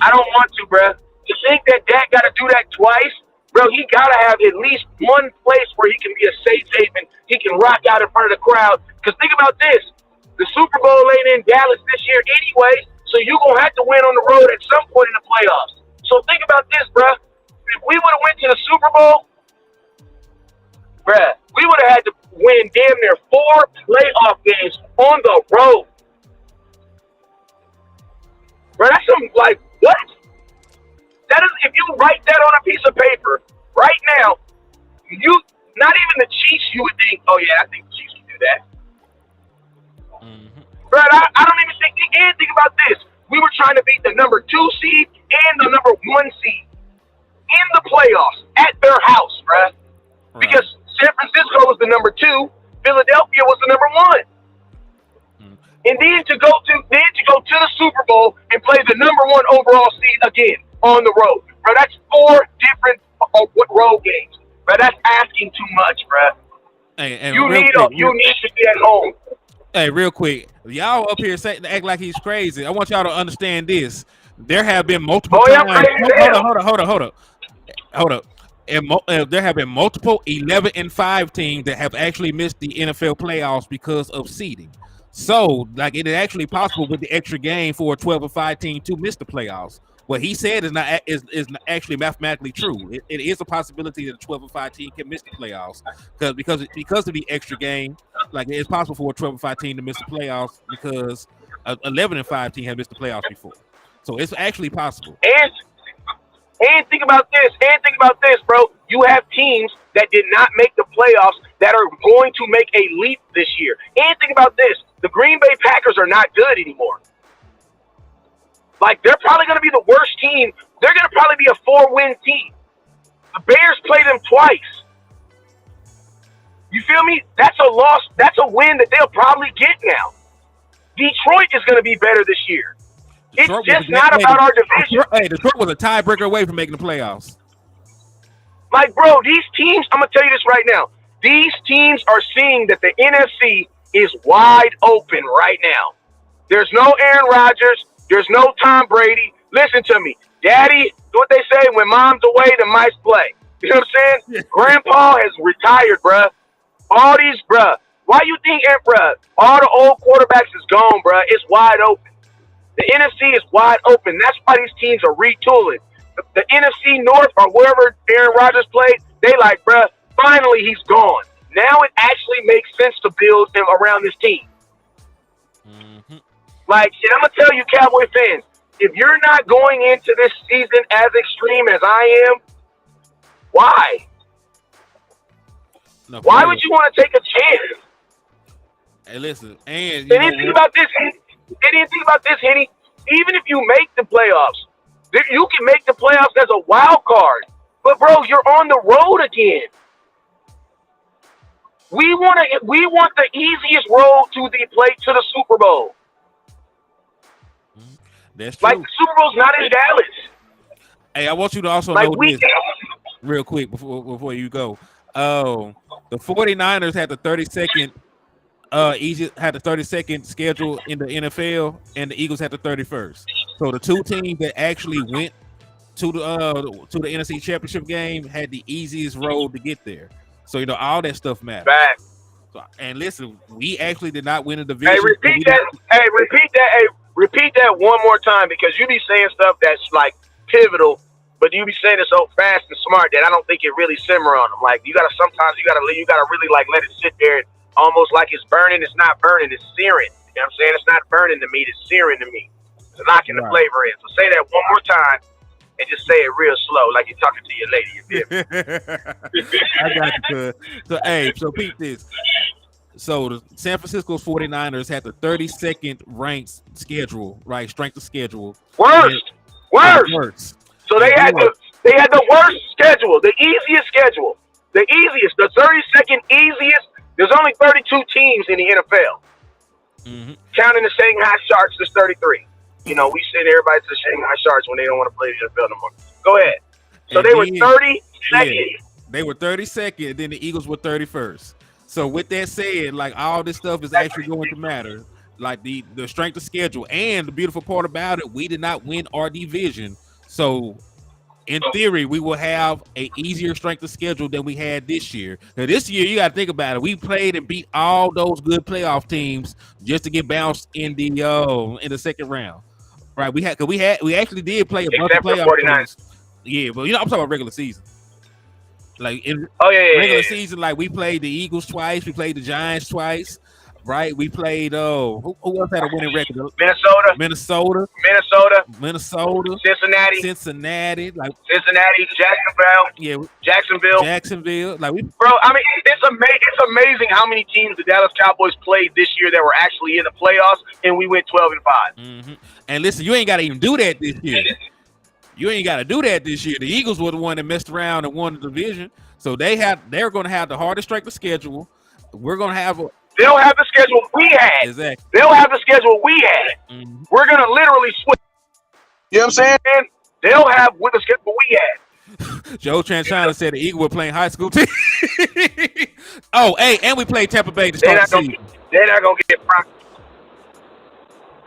I don't want to, bruh. To think that Dak got to do that twice, bro, he got to have at least one place where he can be a safe haven. He can rock out in front of the crowd. Because think about this. The Super Bowl ain't in Dallas this year anyway, so you're going to have to win on the road at some point in the playoffs. So think about this, bruh. If we would have went to the Super Bowl, bruh, we would have had to win damn near 4 playoff games on the road. Bruh, that's something like, what? That is, if you write that on a piece of paper right now, you, not even the Chiefs, you would think, oh yeah, I think the Chiefs can do that. Bruh, I don't even think, and think about this. We were trying to beat the number 2 seed and the number 1 seed in the playoffs at their house, bruh. Right. Because San Francisco was the number 2, Philadelphia was the number 1. And then to go to the Super Bowl and play the number 1 overall seed again on the road. Bro, that's 4 different road games. Bro, that's asking too much, bro. Hey, you need to be at home. Hey, real quick. Y'all up here act like he's crazy. I want y'all to understand this. There have been multiple times. Hold up. And there have been multiple 11-5 teams that have actually missed the NFL playoffs because of seeding. So, like, it is actually possible with the extra game for a 12-5 team to miss the playoffs. What he said is not actually mathematically true. It is a possibility that a 12-5 team can miss the playoffs because of the extra game. Like, it's possible for a 12-5 team to miss the playoffs because an 11-5 team has missed the playoffs before. So it's actually possible. And think about this, bro. You have teams that did not make the playoffs that are going to make a leap this year. And think about this. The Green Bay Packers are not good anymore. Like, they're probably going to be the worst team. They're going to probably be a 4-win team. The Bears play them twice. You feel me? That's a loss. That's a win that they'll probably get now. Detroit is going to be better this year. It's just not about our division. Detroit was a tiebreaker away from making the playoffs. Like, bro, these teams, I'm going to tell you this right now. These teams are seeing that the NFC is wide open right now. There's no Aaron Rodgers. There's no Tom Brady. Listen to me. Daddy, what they say, when mom's away, the mice play. You know what I'm saying? Grandpa has retired, bruh. All these, bruh. Why you think, bruh, all the old quarterbacks is gone, bruh. It's wide open. The NFC is wide open. That's why these teams are retooling. The NFC North or wherever Aaron Rodgers played, they like, bruh, finally he's gone. Now it actually makes sense to build him around this team. Mm-hmm. Like, shit, I'm going to tell you, Cowboy fans, if you're not going into this season as extreme as I am, why? No, why would you want to take a chance? Hey, listen, and think about this, Henny. Even if you make the playoffs, you can make the playoffs as a wild card. But, bro, you're on the road again. We want the easiest road to the Super Bowl. That's true. Like, the Super Bowl's not in Dallas. Hey, I want you to also know this real quick before you go. The 49ers had the 32nd schedule in the NFL, and the Eagles had the 31st. So the two teams that actually went to the NFC Championship game had the easiest road to get there. So all that stuff matters. Back. So, and listen, we actually did not win a division. Hey, repeat that one more time, because you be saying stuff that's like pivotal, but you be saying it so fast and smart that I don't think it really simmer on them. Like, you gotta really like let it sit there, almost like it's burning. It's not burning. It's searing. You know what I'm saying? It's not burning the meat. It's searing the meat. It's knocking the flavor in. So say that one more time and just say it real slow, like you're talking to your lady. You feel me? I got you, cuz. So peep this. So the San Francisco 49ers had the 32nd ranked schedule, right? Strength of schedule. Worst. So they had the worst schedule, the easiest schedule. The 32nd easiest. There's only 32 teams in the NFL. Mm-hmm. Counting the Shanghai Sharks, there's 33. We send everybody to the Shanghai Sharks when they don't want to play the NFL no more. Go ahead. So they were 32nd. Yeah, they were 32nd, and then the Eagles were 31st. So with that said, like all this stuff is actually going to matter. Like the strength of schedule, and the beautiful part about it, we did not win our division. So in theory, we will have a easier strength of schedule than we had this year. Now, this year, you got to think about it. We played and beat all those good playoff teams just to get bounced in the second round. Right? We actually did play a bunch of playoff teams. Yeah, but I'm talking about regular season. Like in regular season, like we played the Eagles twice, we played the Giants twice. Right, we played. Who else had a winning record? Minnesota, Cincinnati, like Jacksonville. Like bro, I mean, it's amazing how many teams the Dallas Cowboys played this year that were actually in the playoffs, and we went 12-5. Mm-hmm. And listen, you ain't got to even do that this year. You ain't got to do that this year. The Eagles were the one that messed around and won the division, so they're going to have the hardest strength of schedule. We're going to have They don't have the schedule we had. Exactly. They don't have the schedule we had. Mm-hmm. We're going to literally switch. You know what I'm saying? They don't have with the schedule we had. Joe Tranchina said the Eagles were playing high school team. Oh, hey, and we played Tampa Bay to start the season. They're not going to get practice.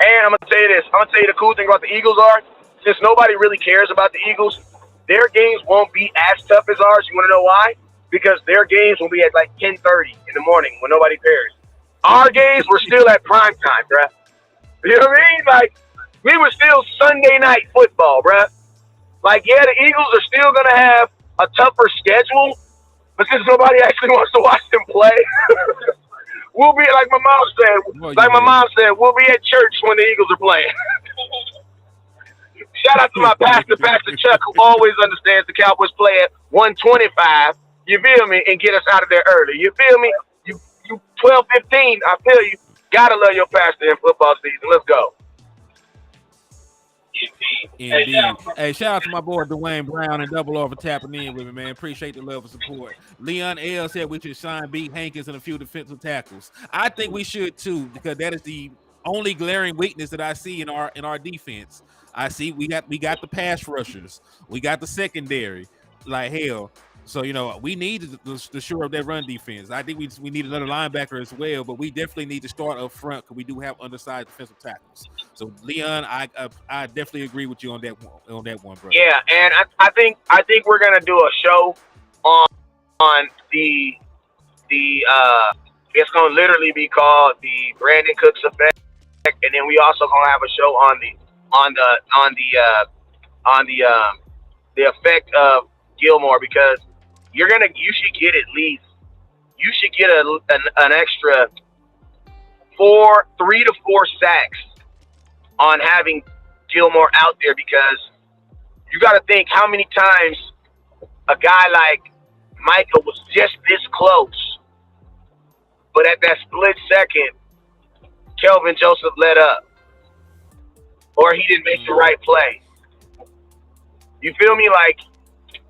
And I'm going to tell you this. I'm going to tell you the cool thing about the Eagles are, since nobody really cares about the Eagles, their games won't be as tough as ours. You want to know why? Because their games will be at like 10:30 in the morning when nobody cares. Our games were still at prime time, bruh. You know what I mean? Like, we were still Sunday night football, bruh. Like, yeah, the Eagles are still going to have a tougher schedule, but since nobody actually wants to watch them play, we'll be, like my mom said, we'll be at church when the Eagles are playing. Shout out to my pastor, Pastor Chuck, who always understands the Cowboys play at 125, you feel me, and get us out of there early. You feel me? You 12, 15, I feel you. Gotta love your pastor in football season. Let's go. Indeed. Hey, shout out to my boy Dwayne Brown and Double R for tapping in with me, man. Appreciate the love and support. Leon L said we should sign B. Hankins and a few defensive tackles. I think we should too, because that is the only glaring weakness that I see in our defense. I see we got the pass rushers, we got the secondary, like hell. So, we need to shore up that run defense. I think we need another linebacker as well, but we definitely need to start up front because we do have undersized defensive tackles. So, Leon, I definitely agree with you on that one, bro. Yeah, and I think we're gonna do a show on the it's gonna literally be called the Brandin Cooks effect, and then we also gonna have a show on the effect of Gilmore, because you should get an extra 3 to 4 sacks on having Gilmore out there, because you got to think how many times a guy like Michael was just this close, but at that split second, Kelvin Joseph let up, or he didn't make the right play. You feel me? Like,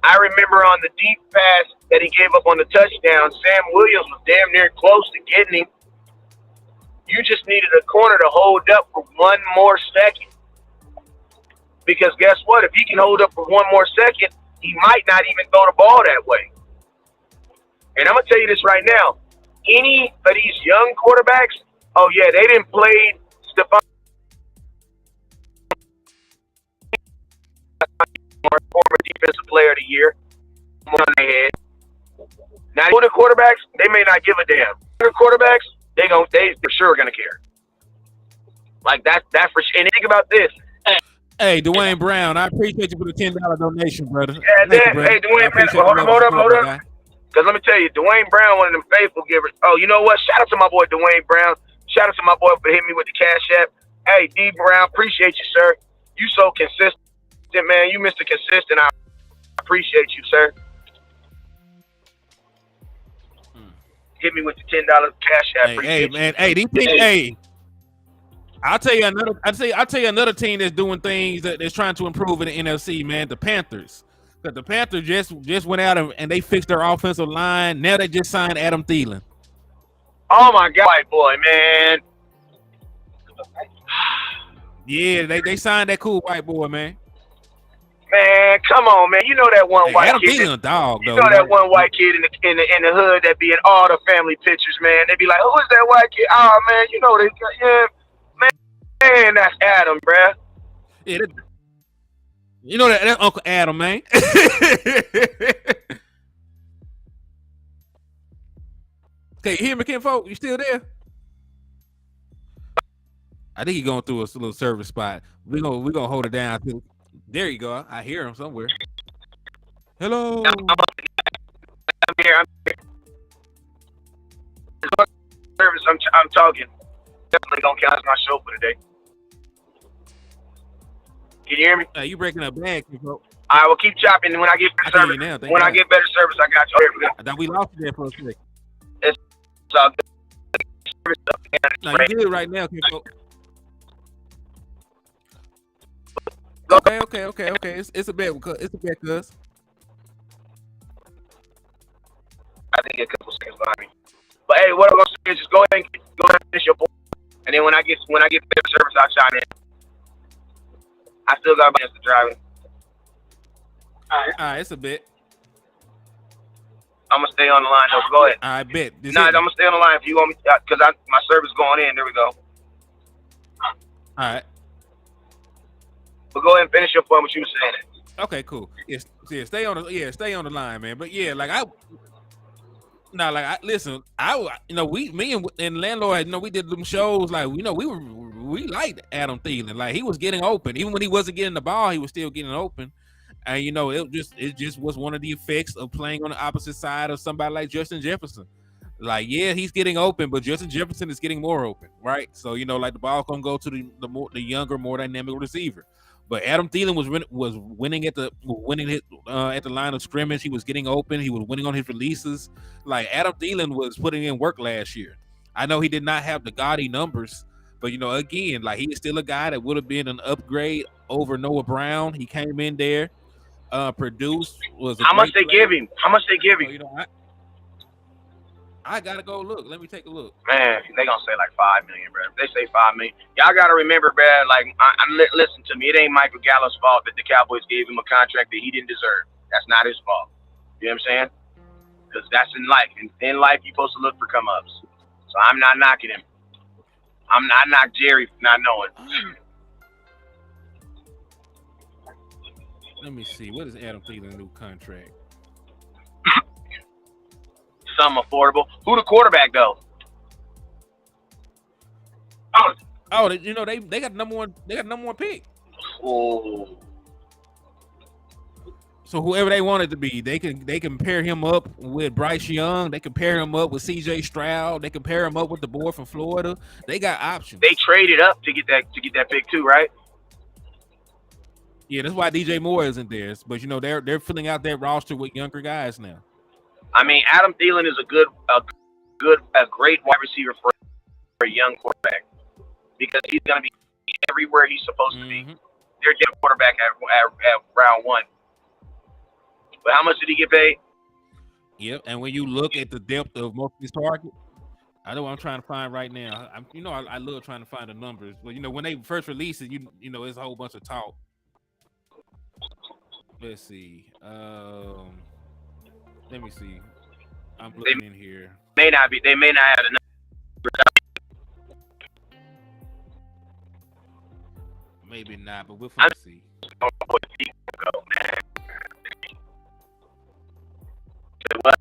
I remember on the deep pass that he gave up on the touchdown, Sam Williams was damn near close to getting him. You just needed a corner to hold up for one more second. Because guess what? If he can hold up for one more second, he might not even throw the ball that way. And I'm going to tell you this right now. Any of these young quarterbacks, oh yeah, they didn't play Stephon, former defensive player of the year, on their head. Now, the quarterbacks, they may not give a damn. The quarterbacks, they for sure gonna care. Like that for sure. And think about this. Hey, Dwayne Brown, I appreciate you for the $10 donation, brother. Yeah, hey, Dwayne, man, hold up. Because let me tell you, Dwayne Brown, one of them faithful givers. Oh, you know what? Shout out to my boy Dwayne Brown. Shout out to my boy for hitting me with the Cash App. Hey, D Brown, appreciate you, sir. You so consistent, man. You Mr. Consistent. I appreciate you, sir. Hit me with the $10 Cash App. Hey, man. Hey, these things, hey. I'll tell you another team that's doing things that's trying to improve in the NFC, man. The Panthers. Because the Panthers just went out and they fixed their offensive line. Now they just signed Adam Thielen. Oh my God, white boy, man. Yeah, they signed that cool white boy, man. Man, come on, man. You know that one white Adam kid. Thielen a dog, You though. know that one white kid in the hood that be in all the family pictures, man. They be like, who is that white kid? Oh, man, you know they, yeah, man, that's Adam, bruh. Yeah, you know that's Uncle Adam, man. Okay, you hear me, kinfolk? You still there? I think he's going through a little service spot. We're gonna hold it down. There you go. I hear him somewhere. Hello. I'm here. Service. I'm talking. Definitely don't count as my show for today. Can you hear me? You breaking up bad, kinfolk. I will keep chopping when I get better service. Now, when I get better service, I got you. I thought we lost you there for a second. It's all good. No, you good right now, kinfolk. Okay. It's a bet, cuz. I think a couple seconds behind me. But hey, what I'm gonna say is just go ahead and finish your point, and then when I get better service, I'll chime in. I still got a chance to drive it. All right, it's a bet. I'm gonna stay on the line though. Go ahead. I bet. I'm gonna stay on the line if you want me, because my service going in. There we go. All right. But go ahead and finish your point. What you were saying. Okay, cool. Stay on the line, man. But yeah, listen, me and landlord, we did them shows, like, we liked Adam Thielen. Like, he was getting open. Even when he wasn't getting the ball, he was still getting open. And it just was one of the effects of playing on the opposite side of somebody like Justin Jefferson. Like, yeah, he's getting open, but Justin Jefferson is getting more open, right? So, like, the ball can go to the younger, more dynamic receiver. But Adam Thielen was winning at the line of scrimmage. He was getting open. He was winning on his releases. Like, Adam Thielen was putting in work last year. I know he did not have the gaudy numbers, but again, like, he is still a guy that would have been an upgrade over Noah Brown. He came in there, produced. How much they give him? So, I gotta go look. Let me take a look. Man, they gonna say like $5 million, bro. If they say $5 million, y'all gotta remember, bro. Like, listen to me. It ain't Michael Gallow's fault that the Cowboys gave him a contract that he didn't deserve. That's not his fault. You know what I'm saying? Because that's in life. In life, you're supposed to look for come ups. So I'm not knocking him. I'm not knock Jerry for not knowing. Let me see. What is Adam Thielen's new contract? Something affordable. Who the quarterback though? They got number one. They got number one pick. Oh. So whoever they want it to be, they can pair him up with Bryce Young. They can pair him up with C.J. Stroud. They can pair him up with the boy from Florida. They got options. They traded up to get that pick too, right? Yeah, that's why DJ Moore isn't there. But they're filling out their roster with younger guys now. I mean, Adam Thielen is a great wide receiver for a young quarterback because he's going to be everywhere he's supposed to be. They're getting a quarterback at round one. But how much did he get paid? Yep, and when you look at the depth of most of his targets, I know what I'm trying to find right now. I love trying to find the numbers, but when they first release it, it's a whole bunch of talk. Let's see. Let me see. I'm looking in here. They may not have enough. Maybe not, but we'll see. What?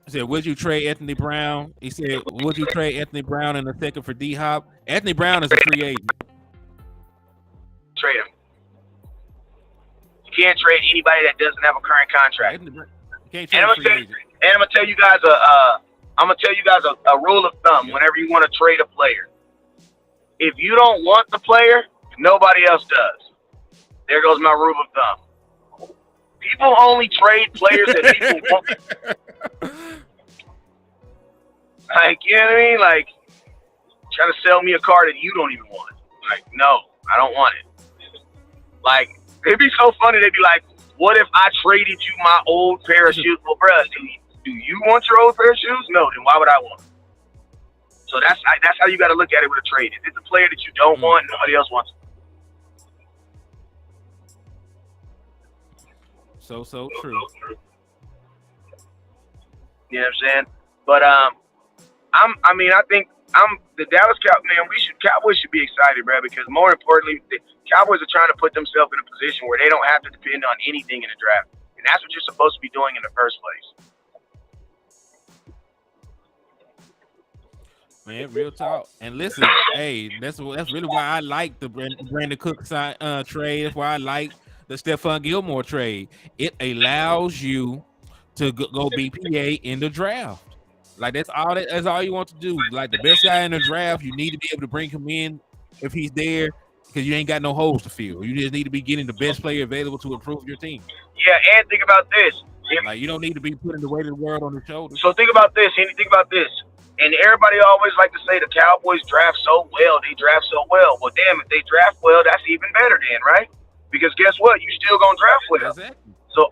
He said, would you trade Anthony Brown? He said, would you trade Anthony Brown in a second for D-Hop? Anthony Brown is a free agent. Trade him. You can't trade anybody that doesn't have a current contract. And I'm gonna tell you guys a rule of thumb. Whenever you want to trade a player, if you don't want the player, nobody else does. There goes my rule of thumb. People only trade players that people want. Like, you know what I mean? Like, trying to sell me a car that you don't even want. Like, no, I don't want it. Like, it'd be so funny. They'd be like, what if I traded you my old pair of shoes? Well, bruh, do you want your old pair of shoes? No, then why would I want them? So that's how you got to look at it with a trade. If it's a player that you don't want, nobody else wants So true. You know what I'm saying? But I think the Dallas Cowboys should be excited, bro, because more importantly, the Cowboys are trying to put themselves in a position where they don't have to depend on anything in the draft, and that's what you're supposed to be doing in the first place. Man, real talk. And listen, hey, that's really why I like the Brandin Cooks trade. That's why I like the Stephon Gilmore trade. It allows you to go BPA in the draft. Like that's all you want to do. Like the best guy in the draft, you need to be able to bring him in if he's there, because you ain't got no holes to fill. You just need to be getting the best player available to improve your team. Yeah, and think about this. Like you don't need to be putting the weight of the world on your shoulders. So think about this. And everybody always like to say the Cowboys draft so well. They draft so well. Well, damn, if they draft well, that's even better then, right? Because guess what? You still going to draft well. Exactly. So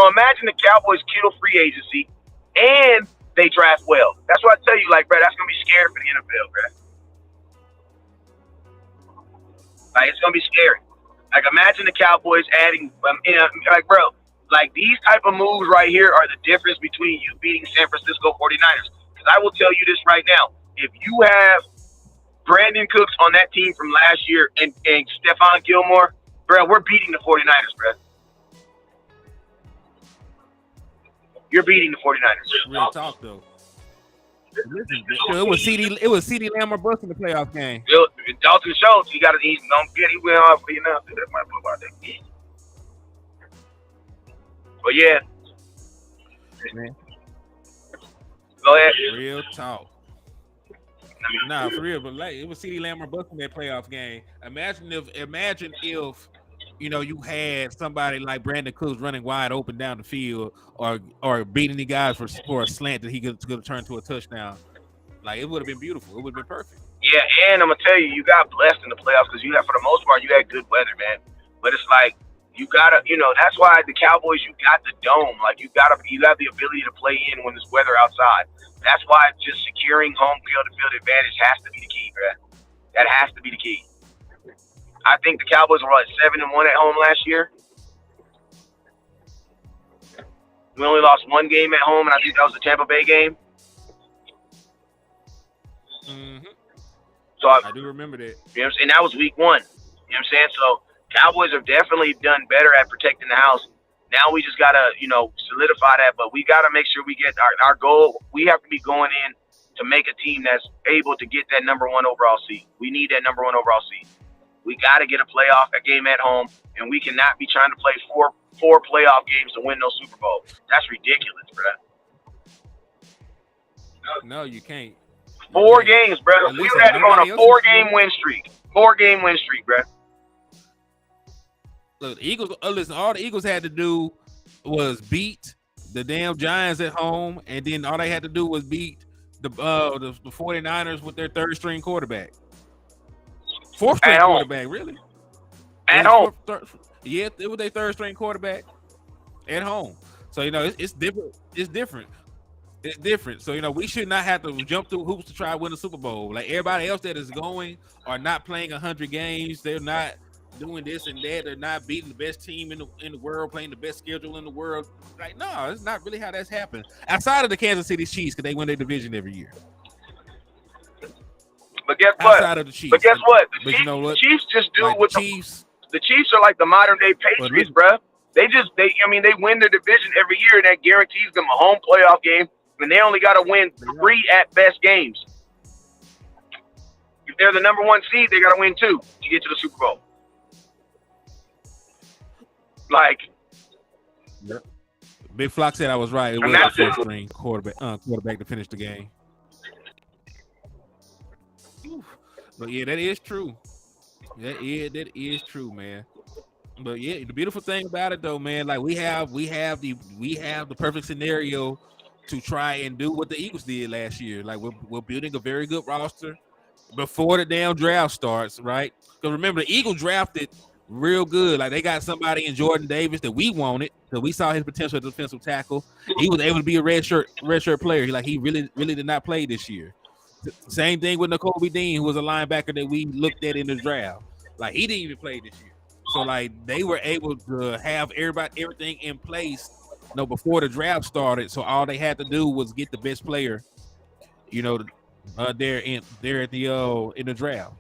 imagine the Cowboys kill free agency and they draft well. That's what I tell you, like, bro, that's going to be scary for the NFL, bro. Like, it's going to be scary. Like, imagine the Cowboys adding, like, bro, like, these type of moves right here are the difference between you beating San Francisco 49ers. Because I will tell you this right now. If you have Brandin Cooks on that team from last year and Stephon Gilmore, bro, we're beating the 49ers, bro. You're beating the 49ers. Real talk, though. It was CD Lamb or Buss in the playoff game. Dalton Schultz, he went off, you know, that might put out that game. But yeah. Man. Go ahead. Real talk. Nah, for real, but like it was CD Lamb or Buss in that playoff game. Imagine if you know, you had somebody like Brandin Cooks running wide open down the field, or beating the guys for a slant that he could turn to a touchdown. Like it would have been beautiful. It would have been perfect. Yeah, and I'm gonna tell you, you got blessed in the playoffs because for the most part, you had good weather, man. But it's like you gotta, that's why the Cowboys, you got the dome. Like you have the ability to play in when there's weather outside. That's why just securing home field advantage has to be the key, bro. That has to be the key. I think the Cowboys were at 7-1 at home last year. We only lost one game at home, and I think that was the Tampa Bay game. Mm-hmm. So I do remember that. You know what I'm saying? That was week 1. You know what I'm saying? So Cowboys have definitely done better at protecting the house. Now we just gotta, solidify that. But we gotta make sure we get our goal. We have to be going in to make a team that's able to get that number 1 overall seed. We need that number 1 overall seed. We got to get a playoff game at home, and we cannot be trying to play four playoff games to win no Super Bowl. That's ridiculous, bro. No, you can't. 4 games, bro. We had to go on a 4-game win streak. 4-game win streak, bro. Look, the Eagles. Listen, all the Eagles had to do was beat the damn Giants at home, and then all they had to do was beat the 49ers with their third-string quarterback. Fourth-string quarterback, really? At home. Yeah, it was their third-string quarterback at home. So, it's different. It's different. It's different. So, we should not have to jump through hoops to try to win the Super Bowl. Like, everybody else that is going are not playing 100 games. They're not doing this and that. They're not beating the best team in the world, playing the best schedule in the world. Like, no, it's not really how that's happened. Outside of the Kansas City Chiefs, because they win their division every year. But guess what? Outside of the Chiefs. But guess what? The Chiefs just do like what the Chiefs. The Chiefs are like the modern day Patriots, bro. They win their division every year, and that guarantees them a home playoff game. And they only got to win 3 at best games. If they're the number 1 seed, they got to win 2 to get to the Super Bowl. Like, yep. Big Flock said I was right. It was the first-string quarterback to finish the game. But yeah, that is true. That is true, man. But yeah, the beautiful thing about it though, man, like we have the perfect scenario to try and do what the Eagles did last year. Like we're building a very good roster before the damn draft starts, right? Because remember, the Eagles drafted real good. Like they got somebody in Jordan Davis that we wanted, because we saw his potential as a defensive tackle. He was able to be a red shirt player. He really did not play this year. Same thing with Nakobe Dean, who was a linebacker that we looked at in the draft. Like he didn't even play this year. So like they were able to have everything in place, before the draft started. So all they had to do was get the best player, there at the in the draft.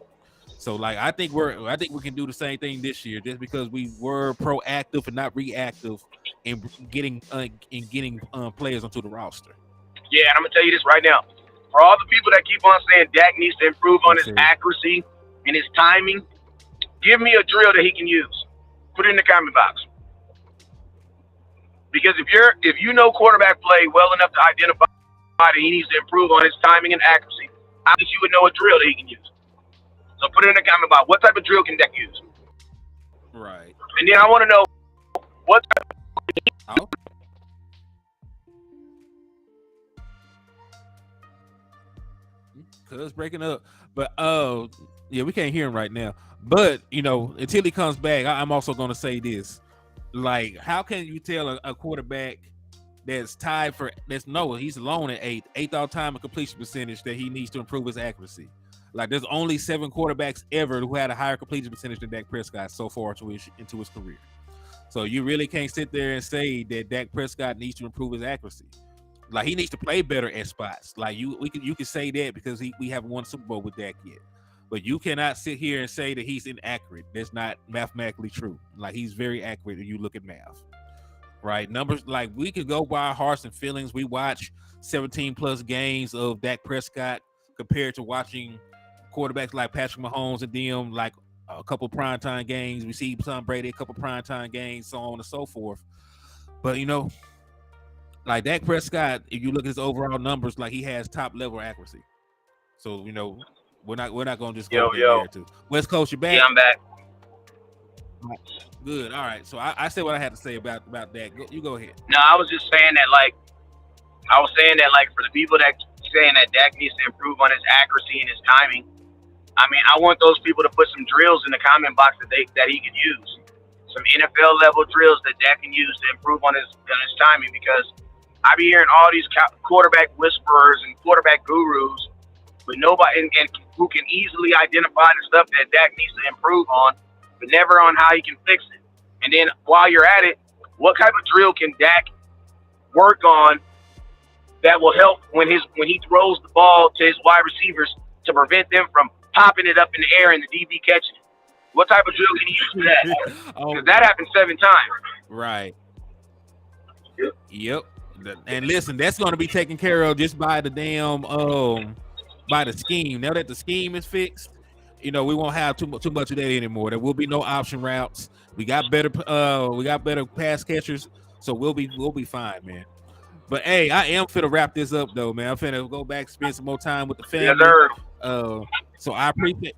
So like I think we can do the same thing this year, just because we were proactive and not reactive in getting players onto the roster. Yeah, and I'm gonna tell you this right now. For all the people that keep on saying Dak needs to improve on his accuracy and his timing, give me a drill that he can use. Put it in the comment box. Because if you know quarterback play well enough to identify that he needs to improve on his timing and accuracy, I think you would know a drill that he can use. So put it in the comment box. What type of drill can Dak use? Right. And then I want to know what type of Cuz breaking up. But yeah, we can't hear him right now. But until he comes back, I'm also gonna say this. Like, how can you tell a quarterback that's tied he's alone at eighth all time in completion percentage, that he needs to improve his accuracy? Like, there's only 7 quarterbacks ever who had a higher completion percentage than Dak Prescott so far into his career. So you really can't sit there and say that Dak Prescott needs to improve his accuracy. Like, he needs to play better at spots. Like, you can say that because we haven't won a Super Bowl with Dak yet. But you cannot sit here and say that he's inaccurate. That's not mathematically true. Like, he's very accurate when you look at math. Right? Numbers, like, we could go by our hearts and feelings. We watch 17 plus games of Dak Prescott compared to watching quarterbacks like Patrick Mahomes and them, like a couple primetime games. We see Tom Brady a couple primetime games, so on and so forth. But like Dak Prescott, if you look at his overall numbers, like, he has top level accuracy. So we're not gonna just go there too. West Coast, you back? Yeah, I'm back. Good. All right. So I said what I had to say about that. You go ahead. No, I was just saying that, like, for the people that saying that Dak needs to improve on his accuracy and his timing, I mean, I want those people to put some drills in the comment box that he could use. Some NFL level drills that Dak can use to improve on his timing, because I be hearing all these quarterback whisperers and quarterback gurus, but nobody and who can easily identify the stuff that Dak needs to improve on, but never on how he can fix it. And then while you're at it, what type of drill can Dak work on that will help when he throws the ball to his wide receivers to prevent them from popping it up in the air and the DB catching it? What type of drill can he use for that? Because that happened 7 times. Right. Yep. And listen, that's going to be taken care of just by the damn by the scheme. Now that the scheme is fixed, we won't have too much of that anymore. There will be no option routes. We got better pass catchers, so we'll be fine, man. But hey, I am finna wrap this up though, man. I'm finna go back, spend some more time with the family. Yes, so I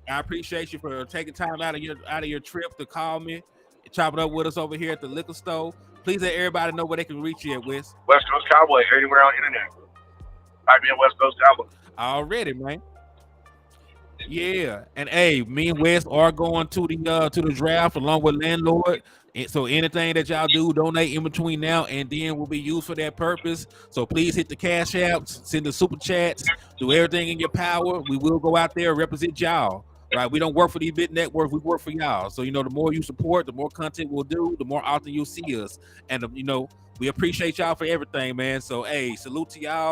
appreciate you for taking time out of your trip to call me, chop it up with us over here at the liquor store. Please let everybody know where they can reach you at, Wes. West Coast Cowboy, anywhere on the internet. I've been West Coast Cowboy. Already, man. Yeah, and hey, me and Wes are going to the draft along with Landlord. So anything that y'all do, donate in between now and then will be used for that purpose. So please hit the cash apps, send the super chats, do everything in your power. We will go out there and represent y'all. Right? We don't work for these big networks. We work for y'all. So the more you support, the more content we'll do, the more often you'll see us. And we appreciate y'all for everything, man. So hey, salute to y'all.